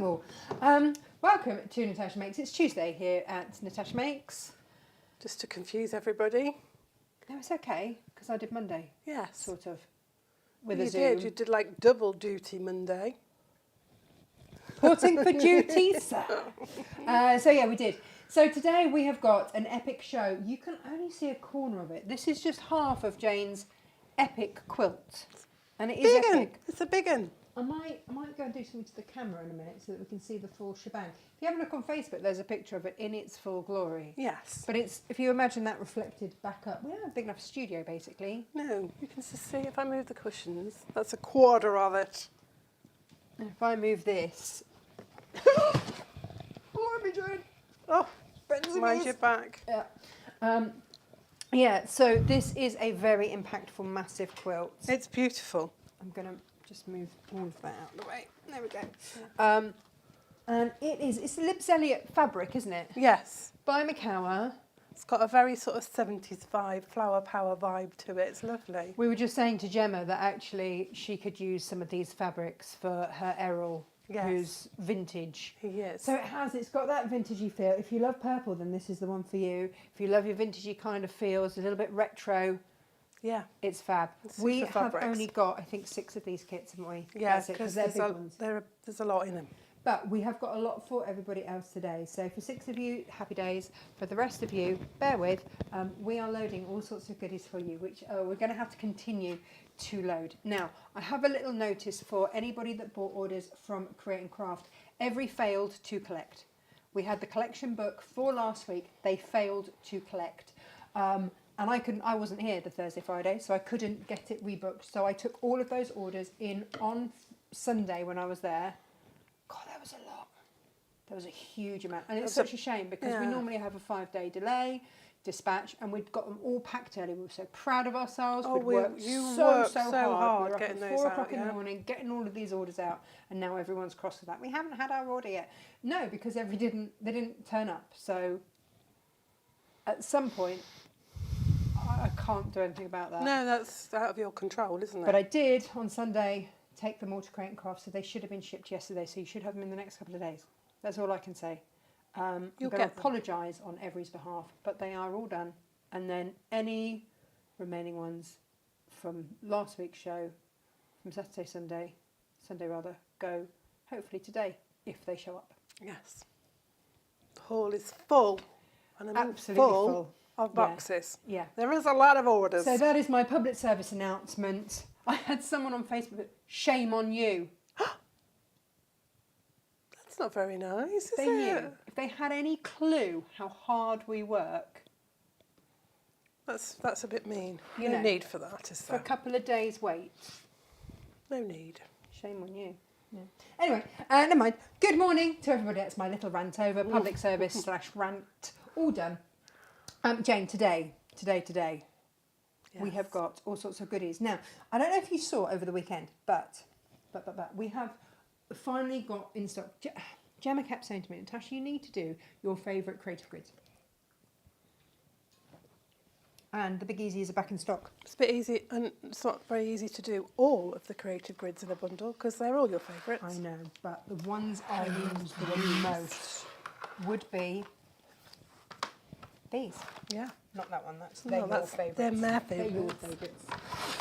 all. Welcome to Natasha Makes. It's Tuesday here at Natasha Makes. Just to confuse everybody. No, it's okay, because I did Monday. Yes. Sort of. With You a Zoom. did. You did like double duty Monday. Reporting for duty, sir. So yeah, we did. So today we have got an epic show. You can only see a corner of it. This is just half of Jane's epic quilt. And it is Big un. epic. It's a big un. I might go and do something to the camera in a minute so that we can see the full shebang. If you have a look on Facebook, there's a picture of it in its full glory. Yes. But it's, if you imagine that reflected back up, we don't have a big enough studio basically. No, you can just see if I move the cushions. That's a quarter of it. And if I move this, what am I doing? Oh, Bends mind your back. Yeah. Yeah. So this is a very impactful, massive quilt. It's beautiful. I'm gonna just move all of that out of the way. There we go. And it's Libs Elliott fabric, isn't it? Yes. By McCower. It's got a very sort of 70s vibe, flower power vibe to it. It's lovely. We were just saying to Gemma that actually she could use some of these fabrics for her Errol, Yes. who's vintage. He is. So it's got that vintagey feel. If you love purple, then this is the one for you. If you love your vintagey kind of feels, a little bit retro, yeah. it's fab. It's We super have fabrics. only got, I think, 6 of these kits, haven't we? Yeah, That's it, because they're there's, big ones. there's a lot in them. But we have got a lot for everybody else today. So for 6 of you, happy days. For the rest of you, bear with. We are loading all sorts of goodies for you, which we're going to have to continue to load. Now, I have a little notice for anybody that bought orders from Create and Craft. Every failed to collect. We had the collection book for last week. They failed to collect. And I wasn't here the Thursday, Friday, so I couldn't get it rebooked. So I took all of those orders in on Sunday when I was there. God, that was a lot. There was a huge amount. And it's such a shame because we normally have a 5-day delay, dispatch, and we'd got them all packed early. We were so proud of ourselves. Oh, We'd worked you so worked so hard. We were up getting at those 4 out, o'clock in yeah. the morning, getting all of these orders out, and now everyone's cross with that. We haven't had our order yet. No, because they didn't turn up. So at some point, I can't do anything about that. No, that's out of your control, isn't it? But I did on Sunday take them all to Create and Craft, so they should have been shipped yesterday. So you should have them in the next couple of days. That's all I can say. I'm You'll going to get them. apologise on everybody's behalf, but they are all done. And then any remaining ones from last week's show, from Sunday, go hopefully today if they show up. Yes. The hall is full. And I mean Absolutely full of boxes. Yeah. There is a lot of orders. So that is my public service announcement. I had someone on Facebook, shame on you. That's not very nice, is They it? knew. If they had any clue how hard we work, That's a bit mean. You No know, need for that, is for a there? couple of days wait. No need. Shame on you. Yeah. Anyway, never mind. Good morning to everybody. That's my little rant over. Public service / rant. All done. Jane, today, we have got all sorts of goodies. Now, I don't know if you saw over the weekend, but we have finally got in stock. Gemma kept saying to me, Natasha, you need to do your favourite creative grids. And the Big Easies are back in stock. It's a bit easy, and it's not very easy to do all of the creative grids in a bundle because they're all your favourites. I know, but the ones I use the most would be these. Yeah. Not that one, that's No, your favourites. they're my They're your favourites.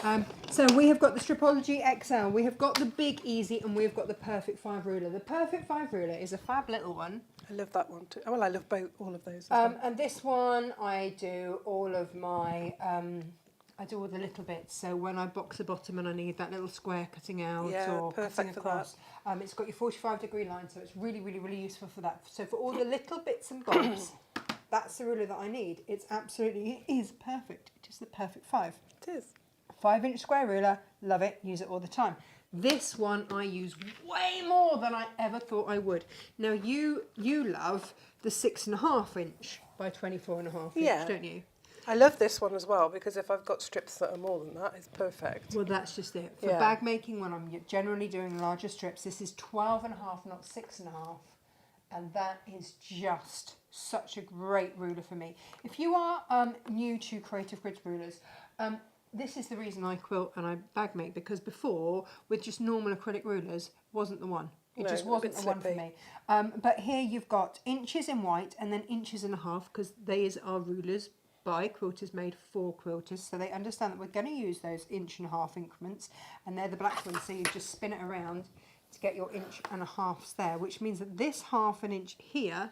favourites. So we have got the Stripology XL, we have got the Big Easy, and we've got the Perfect 5 ruler. The Perfect 5 ruler is a fab little one. I love that one too. Well, I love all of those. As well. And this one, I do all of my, I do all the little bits. So when I box the bottom and I need that little square cutting out or perfect cutting for across, it's got your 45-degree line, so it's really, really, really useful for that. So for all the little bits and bobs, that's the ruler that I need. It is perfect. It is the Perfect 5. It is. 5-inch square ruler, love it, use it all the time. This one I use way more than I ever thought I would. Now you love the 6.5-inch by 24.5 inch, don't you? I love this one as well because if I've got strips that are more than that, it's perfect. Well, that's just it. For bag making, when I'm generally doing larger strips, this is 12.5, not 6.5, and that is just such a great ruler for me. If you are new to Creative Grids rulers, this is the reason I quilt and I bag make, because before, with just normal acrylic rulers, wasn't the one. It No, just a wasn't bit the one for slippy. me. But here you've got inches in white and then inches and a half, because these are rulers by quilters made for quilters, so they understand that we're going to use those inch and a half increments, and they're the black ones, so you just spin it around to get your inch and a halves there, which means that this half an inch here,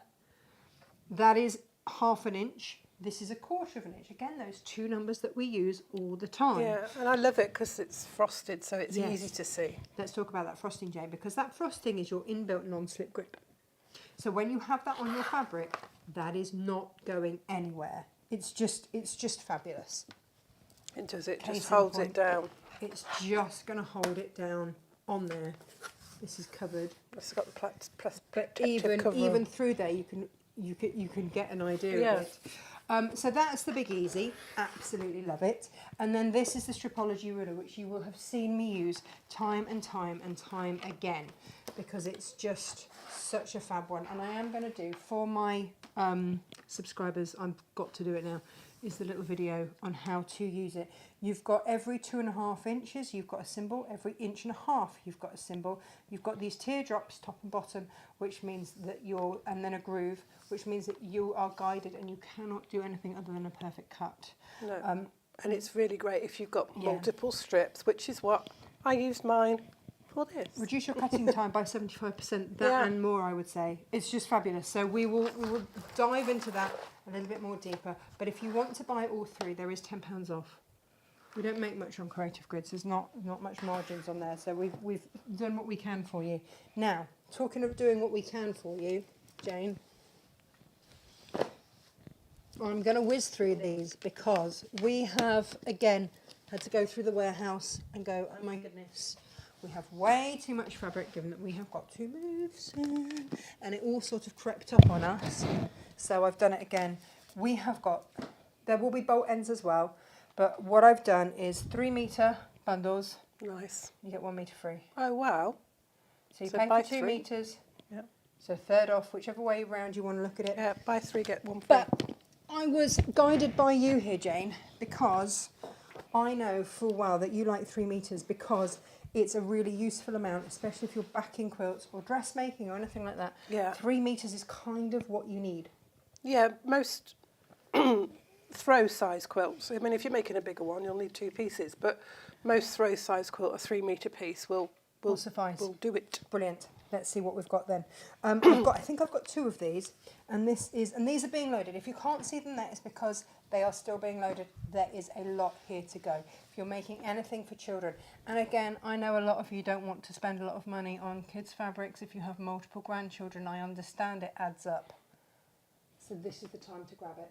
that is half an inch, this is a quarter of an inch. Again, those two numbers that we use all the time. Yeah, and I love it because it's frosted, so it's Yes. easy to see. Let's talk about that frosting, Jane, because that frosting is your inbuilt non-slip grip. So when you have that on your fabric, that is not going anywhere. It's just fabulous. It does, it Case just in holds point. it down. It's just going to hold it down on there. This is covered, It's got the but protective even cover even on. through there, you can get an idea Yeah. of it. So that's the Big Easy. Absolutely love it. And then this is the Stripology ruler, which you will have seen me use time and time and time again, because it's just such a fab one. And I am going to do for my subscribers, I've got to do it now, is the little video on how to use it. You've got every 2.5 inches, you've got a symbol. Every inch and a half, you've got a symbol. You've got these teardrops top and bottom, which means that and then a groove, which means that you are guided and you cannot do anything other than a perfect cut. No. And it's really great if you've got Yeah. multiple strips, which is what I used mine for this. Reduce your cutting time by 75%, that Yeah. and more, I would say. It's just fabulous. So we will dive into that a little bit more deeper. But if you want to buy all three, there is £10 off. We don't make much on Creative Grids. There's not much margins on there. So we've done what we can for you. Now, talking of doing what we can for you, Jane, I'm going to whiz through these because we have, again, had to go through the warehouse and go, oh my goodness, we have way too much fabric given that we have got to move soon. And it all sort of crept up on us. So I've done it again. We have got, there will be bolt ends as well, but what I've done is 3 metre bundles. Nice. You get 1 metre free. Oh, wow. So you So pay buy for 2 3. metres. Yeah. So third off, whichever way round you want to look at it. Yeah, buy 3, get 1 free. But I was guided by you here, Jane, because I know full well that you like 3 metres because it's a really useful amount, especially if you're backing quilts or dressmaking or anything like that. Yeah. 3 metres is kind of what you need. Yeah, most throw size quilts. I mean, if you're making a bigger one, you'll need 2 pieces, but most throw size quilt, a 3 metre piece will suffice. Will do it. Brilliant. Let's see what we've got then. I think I've got 2 of these, and these are being loaded. If you can't see them there, it's because they are still being loaded. There is a lot here to go. If you're making anything for children, and again, I know a lot of you don't want to spend a lot of money on kids' fabrics. If you have multiple grandchildren, I understand it adds up. So this is the time to grab it.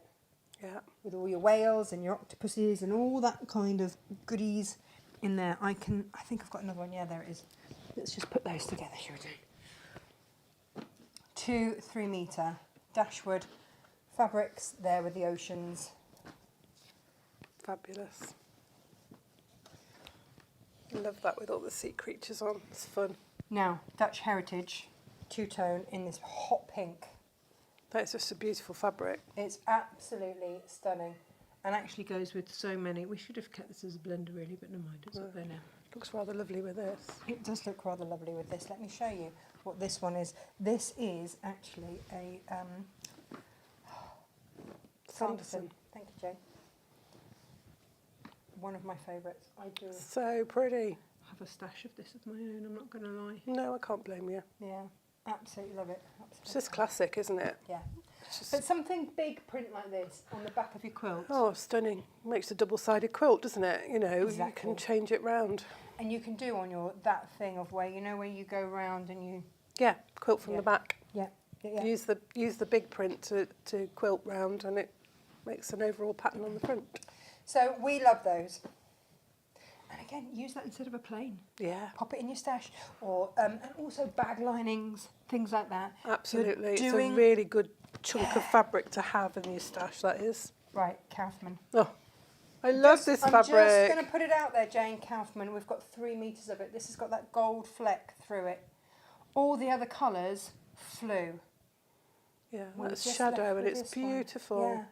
Yeah. With all your whales and your octopuses and all that kind of goodies in there. I think I've got another one. Yeah, there it is. Let's just put those together, shall we do? 2 3 metre dashwood fabrics there with the oceans. Fabulous. I love that with all the sea creatures on. It's fun. Now, Dutch Heritage two-tone in this hot pink. That's just a beautiful fabric. It's absolutely stunning and actually goes with so many. We should have kept this as a blender really, but never mind, it's up there now. Looks rather lovely with this. It does look rather lovely with this. Let me show you what this one is. This is actually a Sanderson. Thank you, Jane. One of my favourites. I do So pretty. have a stash of this of my own, I'm not going to lie. No, I can't blame you. Yeah, absolutely love it. It's just classic, isn't it? Yeah. It's just, But something big print like this on the back of your quilt. oh, stunning. Makes a double-sided quilt, doesn't it? You know, Exactly. you can change it round. And you can do on your that thing of where where you go round and you Yeah, quilt from Yeah. the back. yeah. Use the big print to quilt round, and it makes an overall pattern on the front. So we love those. And again, use that instead of a plain. Yeah, Pop it in your stash, or and also bag linings, things like that. absolutely. It's doing- a really good chunk of fabric to have in your stash, that is. Right, Kaufman. Oh, I love this I'm fabric. just going to put it out there, Jane Kaufman. We've got 3 metres of it. This has got that gold fleck through it. All the other colours flew. Yeah, We're that's just shadow, left and with it's this one. beautiful. Yeah.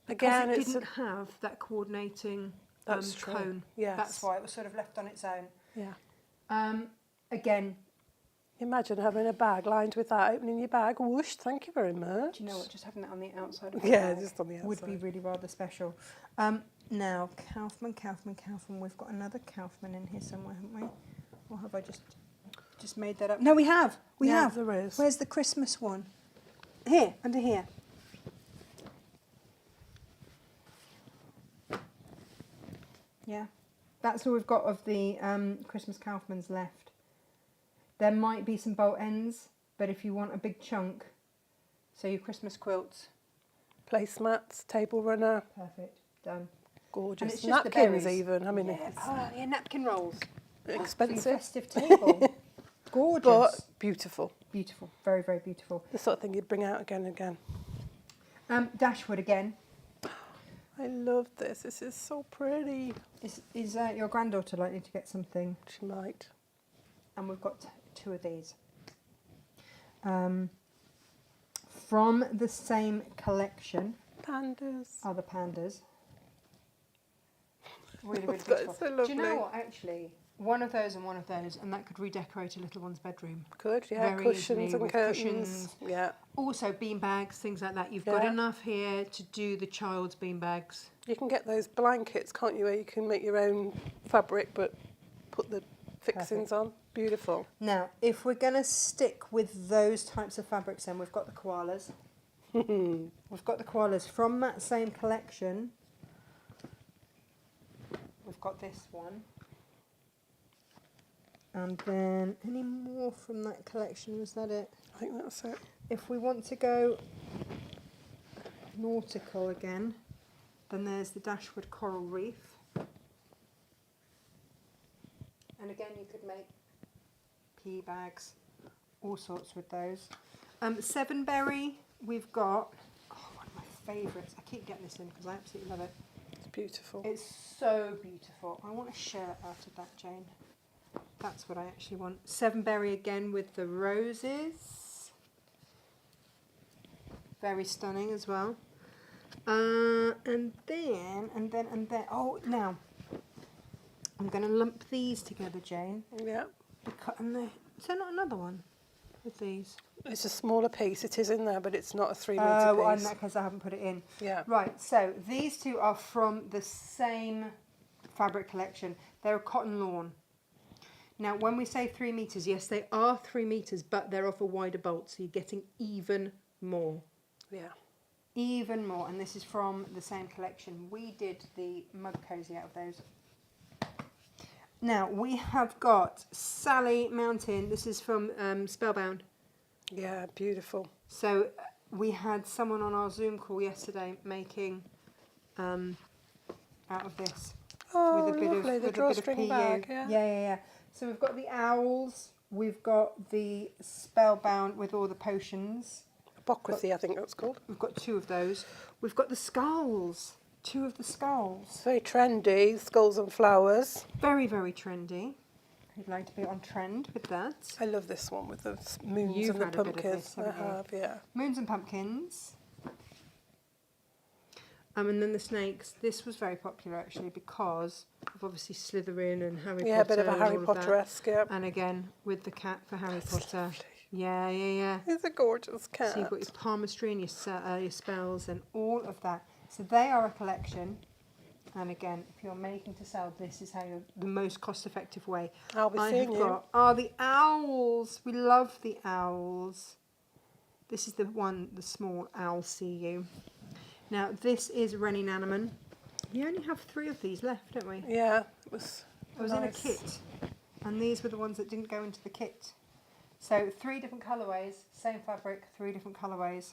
Again, Because it it's didn't have that coordinating That's true. cone. Yes. That's why it was sort of left on its own. yeah. Again, Imagine having a bag lined with that, opening your bag, whoosh, thank you very much. Do you know what? Just having that on the outside of the Yeah, bag just on the outside. would be really rather special. Now, Kaufman. We've got another Kaufman in here somewhere, haven't we? Or have I just made that up? No, we have. We Yeah, have. there is. Where's the Christmas one? Here, under here. Yeah, that's all we've got of the Christmas Kaufmans left. There might be some bolt ends, but if you want a big chunk, so your Christmas quilts. Placemats, table runner, Perfect, done. gorgeous. it's just the Napkins berries. even. I mean, Yeah, it's yeah, napkin rolls. For your expensive, festive table. Gorgeous. but beautiful. Beautiful, very, very beautiful. The sort of thing you'd bring out again and again. Dashwood again. I love this. This is so pretty. Is your granddaughter likely to get something? She might. And we've got 2 of these. From the same collection Pandas. are the pandas. Really, really That's beautiful. so Do you know lovely. what, actually? One of those, and that could redecorate a little one's bedroom. Good, yeah. Very Cushions easily and with curtains. cushions. Yeah. Also, bean bags, things like that. You've got Yeah. enough here to do the child's bean bags. You can get those blankets, can't you, where you can make your own fabric but put the fixings on. Beautiful. Now, if we're going to stick with those types of fabrics, then we've got the koalas. We've got the koalas from that same collection. We've got this one. And then any more from that collection? Was that it? I think that's it. If we want to go nautical again, then there's the Dashwood Coral Reef. And again, you could make pea bags, all sorts with those. Sevenberry, we've got, one of my favourites. I keep getting this in because I absolutely love it. It's beautiful. It's so beautiful. I want a shirt out of that, Jane. That's what I actually want. Sevenberry again with the roses. Very stunning as well. And then, oh, now, I'm going to lump these together, Jane. Yeah. Is there not another one with these? It's a smaller piece. It is in there, but it's not a 3 metre Oh, in piece. that case I haven't put it in. Yeah. Right, so these two are from the same fabric collection. They're a cotton lawn. Now, when we say 3 metres, yes, they are 3 metres, but they're off a wider bolt, so you're getting even more. Yeah. Even more, and this is from the same collection. We did the mug cozy out of those. Now, we have got Sally Mountain. This is from Spellbound. Yeah, beautiful. So we had someone on our Zoom call yesterday making out of this. Oh, with a bit lovely. of, The with a bit of drawstring PU. bag, yeah. Yeah. So we've got the owls. We've got the Spellbound with all the potions. Apocryphy, I think that's called. We've got 2 of those. We've got the skulls. 2 of the skulls. It's very trendy. Skulls and flowers. Very, very trendy. Who'd like to be on trend with that? I love this one with the moons You've and the had a bit of pumpkins. this, I haven't you? have, yeah. Moons and pumpkins. And then the snakes. This was very popular actually because of obviously Slytherin and Harry Potter. Yeah, a bit of a and Harry all of that. Potter-esque, yeah. And again with the cat for Harry Potter. lovely. Yeah. It's a gorgeous cat. So you've got your palmistry and your spells and all of that. So they are a collection. And again, if you're making to sell, this is how you're the most cost-effective way. I'll be seeing you. The owls. We love the owls. This is the one, the small owl CU. Now this is Rennie Nanaman. We only have 3 of these left, don't we? Yeah, it was in a kit, and these were the ones that didn't go into the kit. So 3 different colourways, same fabric, 3 different colourways.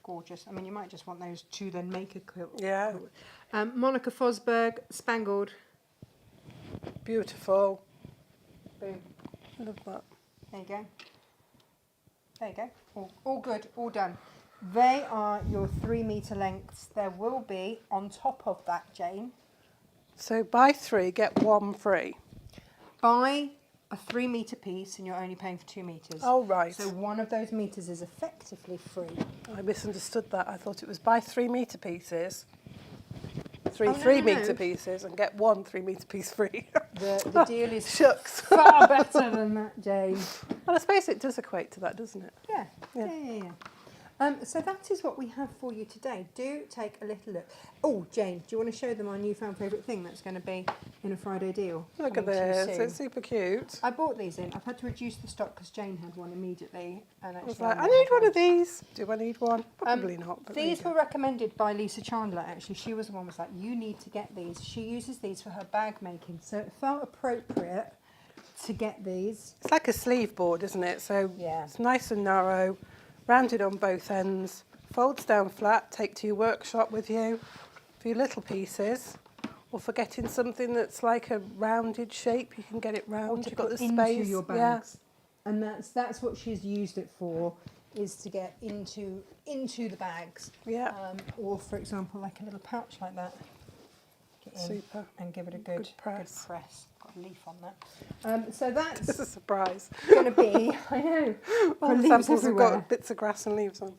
Gorgeous. I mean, you might just want those to then make a quilt. Yeah. Monica Fosberg, Spangled. Beautiful. Boom. Love that. There you go. There you go. All good, all done. They are your 3 metre lengths. There will be, on top of that, Jane, So buy 3, get 1 free. buy a 3 metre piece and you're only paying for 2 metres. Oh, right. So one of those metres is effectively free. I misunderstood that. I thought it was buy 3 metre pieces, 3 Oh, no, 3 no, no. metre pieces, and get 1 3 metre piece free. The deal is Shucks. far better than that, Jane. Well, I suppose it does equate to that, doesn't it? Yeah, Yeah. yeah. So that is what we have for you today. Do take a little look. Oh, Jane, do you want to show them our newfound favourite thing that's going to be in a Friday deal? Look at coming to you this, soon? it's super cute. I bought these in. I've had to reduce the stock because Jane had one immediately. And I was actually like, I I might need have one of these. Do I need one? Probably not. But there These you go. were recommended by Lisa Chandler, actually. She was the one who was like, you need to get these. She uses these for her bag making. So it felt appropriate to get these. It's like a sleeve board, isn't it? So Yeah. it's nice and narrow, rounded on both ends, folds down flat, take to your workshop with you for your little pieces. Or for getting something that's like a rounded shape, you can get it round. Or to You've got put the into space. your Yeah. bags. And that's what she's used it for, is to get into the bags. Yeah. Or, for example, like a little pouch like that. Get in Super. and give it a good press. Got a leaf on that. So that's It's a surprise. going to be, I know, All got the leaves samples have everywhere. got bits of grass and leaves on.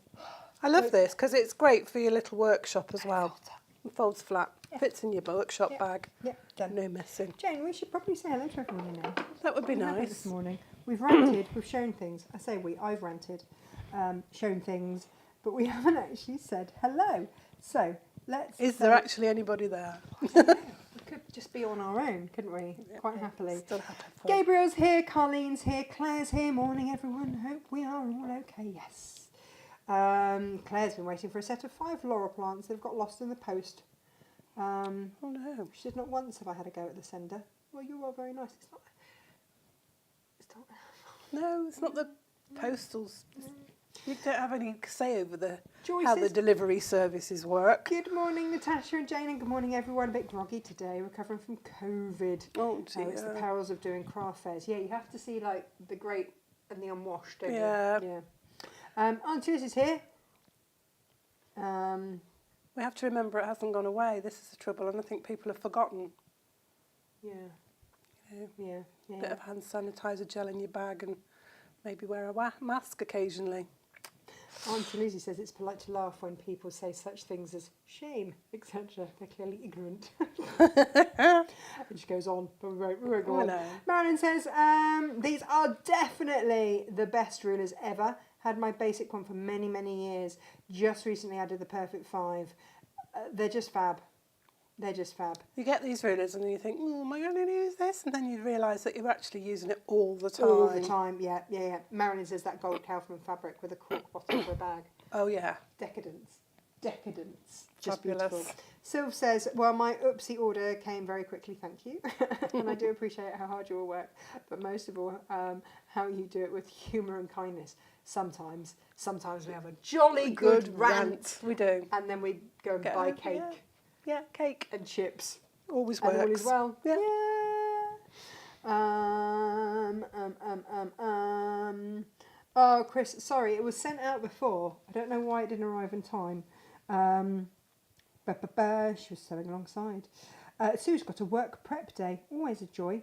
I love this because it's great for your little workshop as well. It folds flat, Yeah. fits in your workshop Yeah. bag. Yeah, done. No messing. Jane, we should probably say hello to everyone now. That would be We haven't nice. This morning, we've ranted, we've shown things. I say I've ranted, shown things, but we haven't actually said hello. So let's. Is there actually anybody there? We could just be on our own, couldn't we? Quite happily. Still have to have fun. Gabriel's here, Carlene's here, Claire's here. Morning, everyone. Hope we are all okay. Yes. Claire's been waiting for a set of 5 laurel plants. They've got lost in the post. Oh no. She said, not once have I had a go at the sender. Well, you are very nice. It's not. No, it's not the postals. You don't have any say over the Joyce how the is- delivery services work. Good morning, Natasha and Jane, and good morning, everyone. A bit groggy today, recovering from COVID. Oh It's the dear. perils of doing craft fairs. Yeah, you have to see like the great and the unwashed, don't Yeah. you? Yeah. Aunt Liz is here. We have to remember it hasn't gone away. This is the trouble, and I think people have forgotten. Yeah. You know, Yeah. Yeah. bit of hand sanitizer gel in your bag, and maybe wear a mask occasionally. Aunt Lizzie says it's polite to laugh when people say such things as shame, etc. They're clearly ignorant. And she goes on, but we won't go I on. know. Marilyn says, these are definitely the best rulers ever. Had my basic one for many, many years. Just recently added the Perfect 5. They're just fab. They're just fab. You get these rulers and you think, am I going to use this? And then you realise that you're actually using it all the time. All the time, yeah. Marilyn says that gold Kaufman fabric with a cork bottom for a bag. Oh, yeah. Decadence. Just Fabulous. beautiful. Sylv says, well, my oopsie order came very quickly, thank you. And I do appreciate how hard you all work, but most of all, how you do it with humour and kindness. Sometimes we have a jolly good rant. We do. And then we go and Get buy over- cake Yeah, cake. and chips. Always And works. all is well. Yeah. Oh, Chris, sorry, it was sent out before. I don't know why it didn't arrive in time. She was sewing alongside. Sue's got a work prep day, always a joy.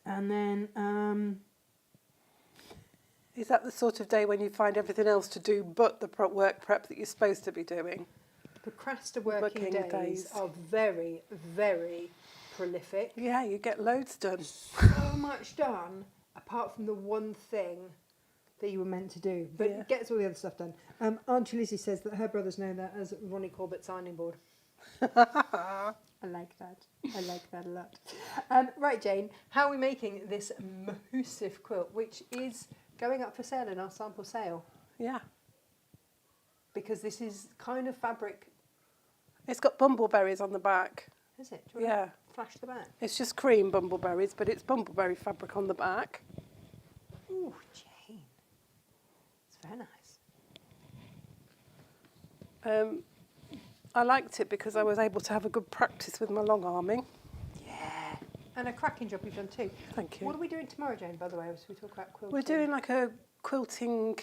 And then, Is that the sort of day when you find everything else to do but the work prep that you're supposed to be doing? Procrasta working Working days days. are very, very prolific. Yeah, you get loads done. So much done, apart from the one thing that you were meant to do, but Yeah. it gets all the other stuff done. Aunt Lizzie says that her brothers know that as Ronnie Corbett's ironing board. I like that. I like that a lot. Right, Jane, how are we making this massive quilt, which is going up for sale in our sample sale? Yeah. Because this is kind of fabric, It's got bumbleberries on the back. is it? Do you wanna Yeah. flash the back? It's just cream bumbleberries, but it's bumbleberry fabric on the back. Ooh, Jane. It's very nice. I liked it because I was able to have a good practice with my long arming. Yeah. And a cracking job you've done too. Thank you. What are we doing tomorrow, Jane, by the way, as we talk about quilting? We're doing like a quilting,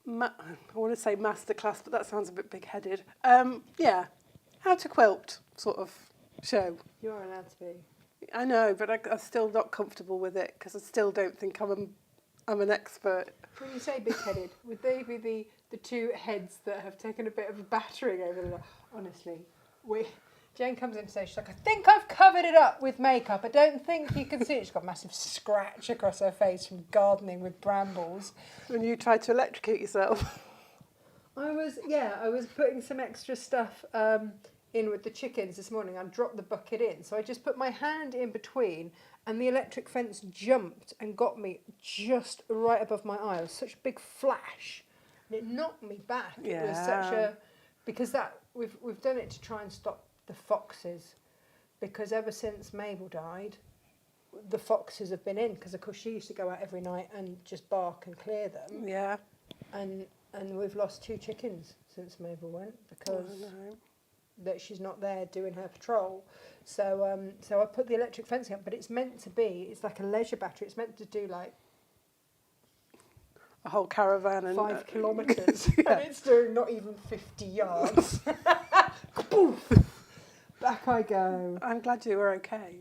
I want to say masterclass, but that sounds a bit big-headed. Yeah, how to quilt sort of show. You're allowed to be. I know, but I'm still not comfortable with it because I still don't think I'm an expert. When you say big-headed, would they be the two heads that have taken a bit of a battering over the... Honestly, do Jane comes in today, she's like, I think I've covered it up with makeup. I don't think you can see it. She's got a massive scratch across her face from gardening with brambles. When you tried to electrocute yourself. I was putting some extra stuff in with the chickens this morning. I dropped the bucket in. So I just put my hand in between and the electric fence jumped and got me just right above my eye. It was such a big flash. And it knocked me back. Yeah. It was such a... Because we've done it to try and stop the foxes, because ever since Mabel died, the foxes have been in, because of course she used to go out every night and just bark and clear them. Yeah. And we've lost 2 chickens since Mabel went, because that she's not there doing her patrol. So I put the electric fencing up, but it's meant to be, it's like a leisure battery. It's meant to do like A whole caravan and 5 kilometres, yeah. and it's doing not even 50 yards. Back I go. I'm glad you were okay.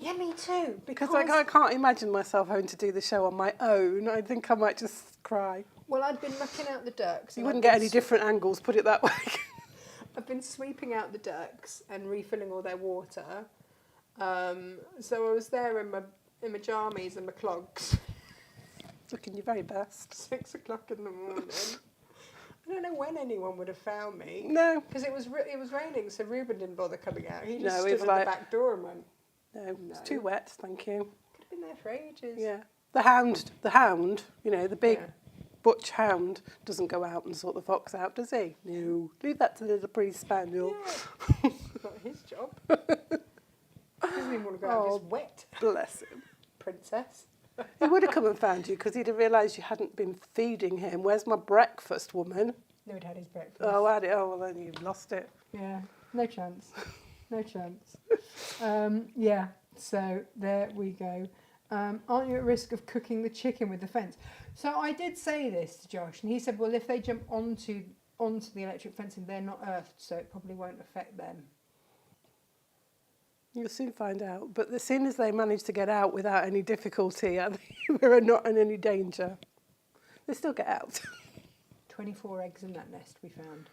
Yeah, me too. Because I can't imagine myself having to do the show on my own. I think I might just cry. Well, I'd been mucking out the ducks. You wouldn't get any different angles, put it that way. I've been sweeping out the ducks and refilling all their water. So I was there in my jammies and my clogs. Looking your very best. 6 o'clock in the morning. I don't know when anyone would have found me. No. Because it was raining, so Ruben didn't bother coming out. He just No, stood it's at like- the back door and went, No, it's too wet, thank you. could have been there for ages. Yeah. The hound, you know, the big Yeah. butch hound doesn't go out and sort the fox out, does he? No. Leave that to the little priest spaniel. Yeah. Not his job. He doesn't even want to go out if it's wet. Bless him. Princess. He would have come and found you because he'd have realised you hadn't been feeding him. Where's my breakfast, woman? No, he'd had his breakfast. Oh, had it. Oh, well, then you've lost it. Yeah, no chance. No chance. Yeah, so there we go. Aren't you at risk of cooking the chicken with the fence? So I did say this to Josh, and he said, well, if they jump onto the electric fencing, they're not earthed, so it probably won't affect them. You'll soon find out. But as soon as they manage to get out without any difficulty, I think we're not in any danger. They still get out. 24 eggs in that nest we found.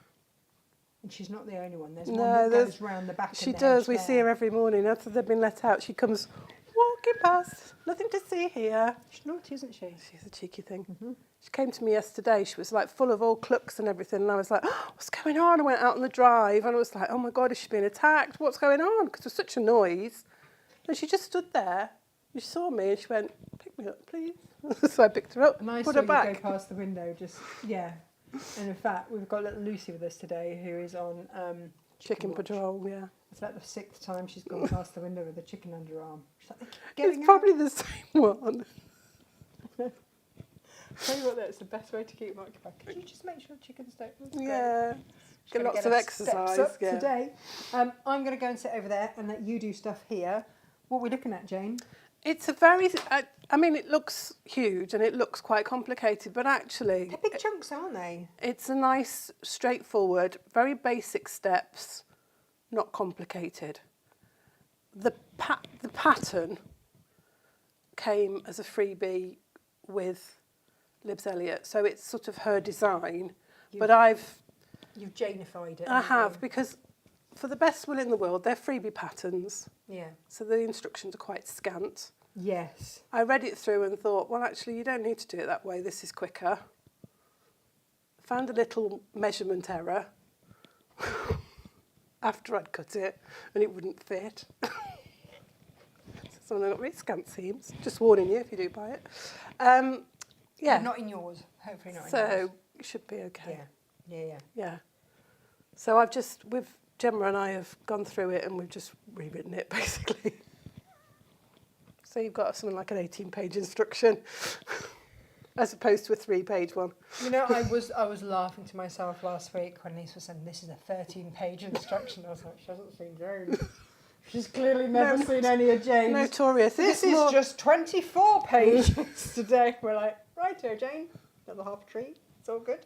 And she's not the only one. There's No, one that there's- goes round the back She of the does. hedge We there. see her every morning. After they've been let out, she comes walking past. Nothing to see here. She's naughty, isn't she? She's a cheeky thing. Mm-hmm. She came to me yesterday. She was like full of all clucks and everything. And I was like, oh, what's going on? I went out on the drive and I was like, oh my God, is she being attacked? What's going on? Because there was such a noise. And she just stood there. She saw me and she went, pick me up, please. So I picked her up, And I put saw her you back. go past the window, just, yeah. And in fact, we've got little Lucy with us today, who is on Chicken watch. patrol, yeah. It's like the 6th time she's gone past the window with a chicken under her arm. She's like, "They're It's getting probably the same one. out." Tell you what, that's the best way to keep them occupied. Could you just make sure chickens don't? That's great. Yeah. She's Get gonna lots get of her exercise. steps up Yeah. today. I'm going to go and sit over there and let you do stuff here. What are we looking at, Jane? It's a very, I mean, it looks huge and it looks quite complicated, but actually They're big chunks, aren't they? it's a nice, straightforward, very basic steps, not complicated. The pattern came as a freebie with Libs Elliott, so it's sort of her design, but You've Janeified it. I haven't have, you? because for the best will in the world, they're freebie patterns, Yeah. so the instructions are quite scant. Yes. I read it through and thought, well, actually, you don't need to do it that way. This is quicker. Found a little measurement error after I'd cut it, and it wouldn't fit. So I've got really scant seams. Just warning you if you do buy it. Yeah. Not in yours. Hopefully not in yours. So it should be okay. Yeah. Yeah. So Gemma and I have gone through it and we've just rewritten it, basically. So you've got something like an 18-page instruction as opposed to a 3-page one. You know, I was laughing to myself last week when Lisa was saying this is a 13-page instruction. I was like, she hasn't seen Jane. She's clearly never seen any of Jane's. Notorious. This It's is more- just 24 pages today. We're like, righto, Jane. Another half tree. It's all good.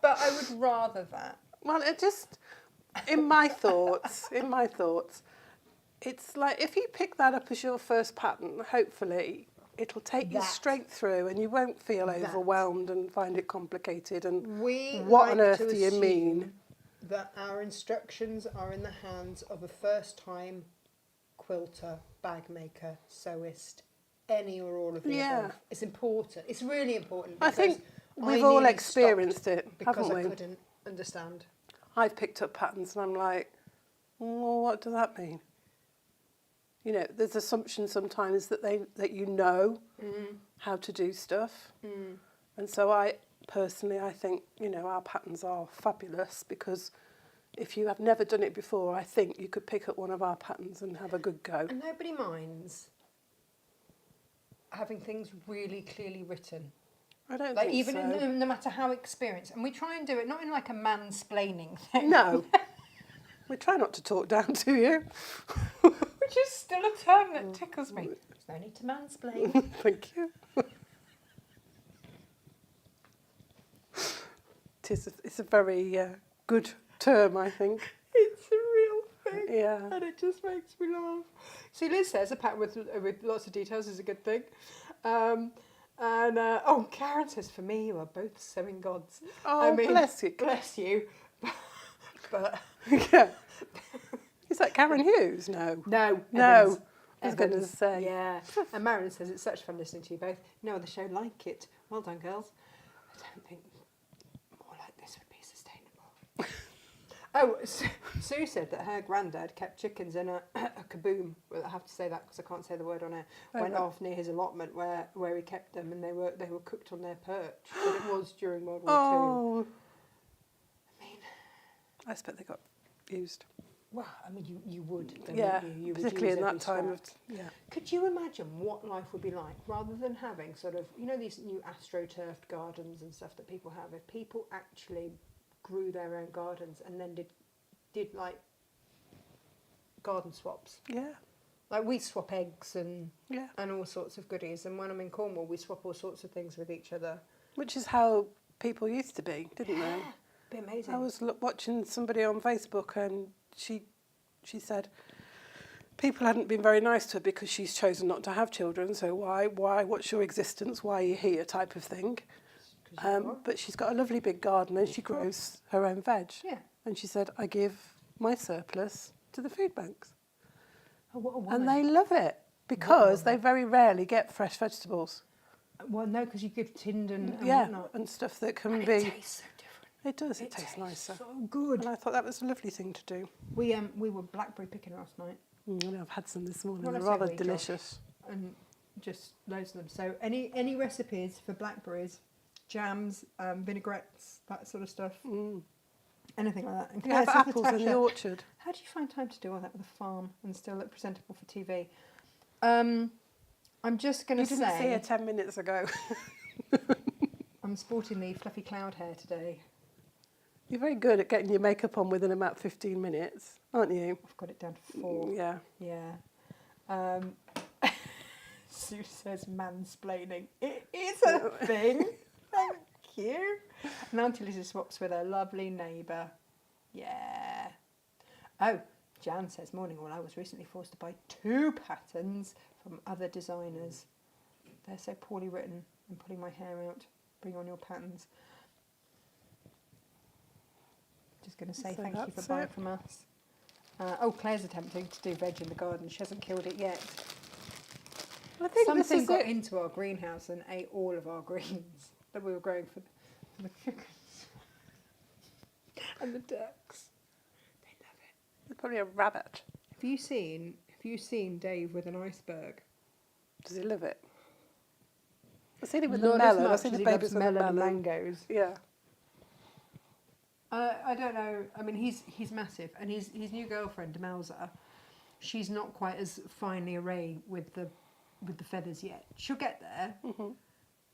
But I would rather that. Well, it just, in my thoughts, it's like if you pick that up as your first pattern, hopefully it'll take you That. straight through and you won't feel That. overwhelmed and find it complicated and We what like on earth to do you mean? assume that our instructions are in the hands of a first-time quilter, bag maker, sewist, any or all of the above. It's important. It's really important. I think we've I all nearly experienced stopped it, because haven't I we? couldn't understand. I've picked up patterns and I'm like, well, what does that mean? You know, there's assumption sometimes that you know how to do stuff. And so I think, you know, our patterns are fabulous because if you have never done it before, I think you could pick up one of our patterns and have a good go. And nobody minds having things really clearly written. I don't Like think even so. no matter how experienced, and we try and do it not in like a mansplaining thing. No. We try not to talk down to you. Which is still a term that tickles me. There's no need to mansplain. Thank you. It's a very good term, I think. It's a real thing. Yeah. And it just makes me laugh. See, Liz says a pattern with lots of details is a good thing. Karen says, for me, you are both sewing gods. Oh, bless you. Bless you. But Yeah. Is that Karen Hughes? No. no. No. I was Evans. going to say. Yeah. And Marion says, it's such fun listening to you both. No other show like it. Well done, girls. I don't think more like this would be sustainable. Sue said that her granddad kept chickens in a kaboom. Well, I have to say that because I can't say the word on air. Went off near his allotment where he kept them, and they were cooked on their perch. But it was during World War Oh. Two. I mean, I expect they got used. well, I mean, you would. Yeah, you would particularly use in every that time scrap. of... Yeah. Could you imagine what life would be like rather than having sort of, you know, these new astroturfed gardens and stuff that people have? If people actually grew their own gardens and then did like garden swaps. Yeah. Like we swap eggs and Yeah. all sorts of goodies. And when I'm in Cornwall, we swap all sorts of things with each other. Which is how people used to be, didn't they? Be amazing. I was watching somebody on Facebook and she said people hadn't been very nice to her because she's chosen not to have children, so why, what's your existence, why are you here type of thing. But she's got a lovely big garden and she grows her own veg. Yeah. And she said, I give my surplus to the food banks. Oh, what a woman. And they love it because they very rarely get fresh vegetables. Well, no, because you give tinned and Yeah, whatnot. and stuff that can And be... it tastes so different. It does, it tastes nicer. So good. And I thought that was a lovely thing to do. We were blackberry picking last night. I've had some this morning, Well, they're I say rather we, Josh. delicious. And just loads of them. So any recipes for blackberries, jams, vinaigrettes, that sort of stuff, anything like that. And You have Claire says, apples in the Natasha, orchard. how do you find time to do all that with a farm and still look presentable for TV? I'm just going You to didn't see her say 10 minutes ago. I'm sporting the fluffy cloud hair today. You're very good at getting your makeup on within about 15 minutes, aren't you? I've got it down to 4. Yeah. Yeah. Sue says mansplaining. It is a thing. Thank you. And Auntie Lizzie swaps with her lovely neighbour. Yeah. Oh, Jan says, morning all. I was recently forced to buy 2 patterns from other designers. They're so poorly written. I'm pulling my hair out. Bring on your patterns. Just going to say So thank you for that's buying it. from us. Claire's attempting to do veg in the garden. She hasn't killed it yet. I think this Something is got it. into our greenhouse and ate all of our greens that we were growing for the chickens and the ducks. They love it. It's probably a rabbit. Have you seen Dave with an iceberg? Does he love it? I've seen it with Not the as melon. I've much seen as the he babies loves with the melon and melon. mangoes. Yeah. I don't know. I mean, he's massive, and his new girlfriend Demelza, she's not quite as finely arrayed with the feathers yet. She'll get there. Mm-hmm.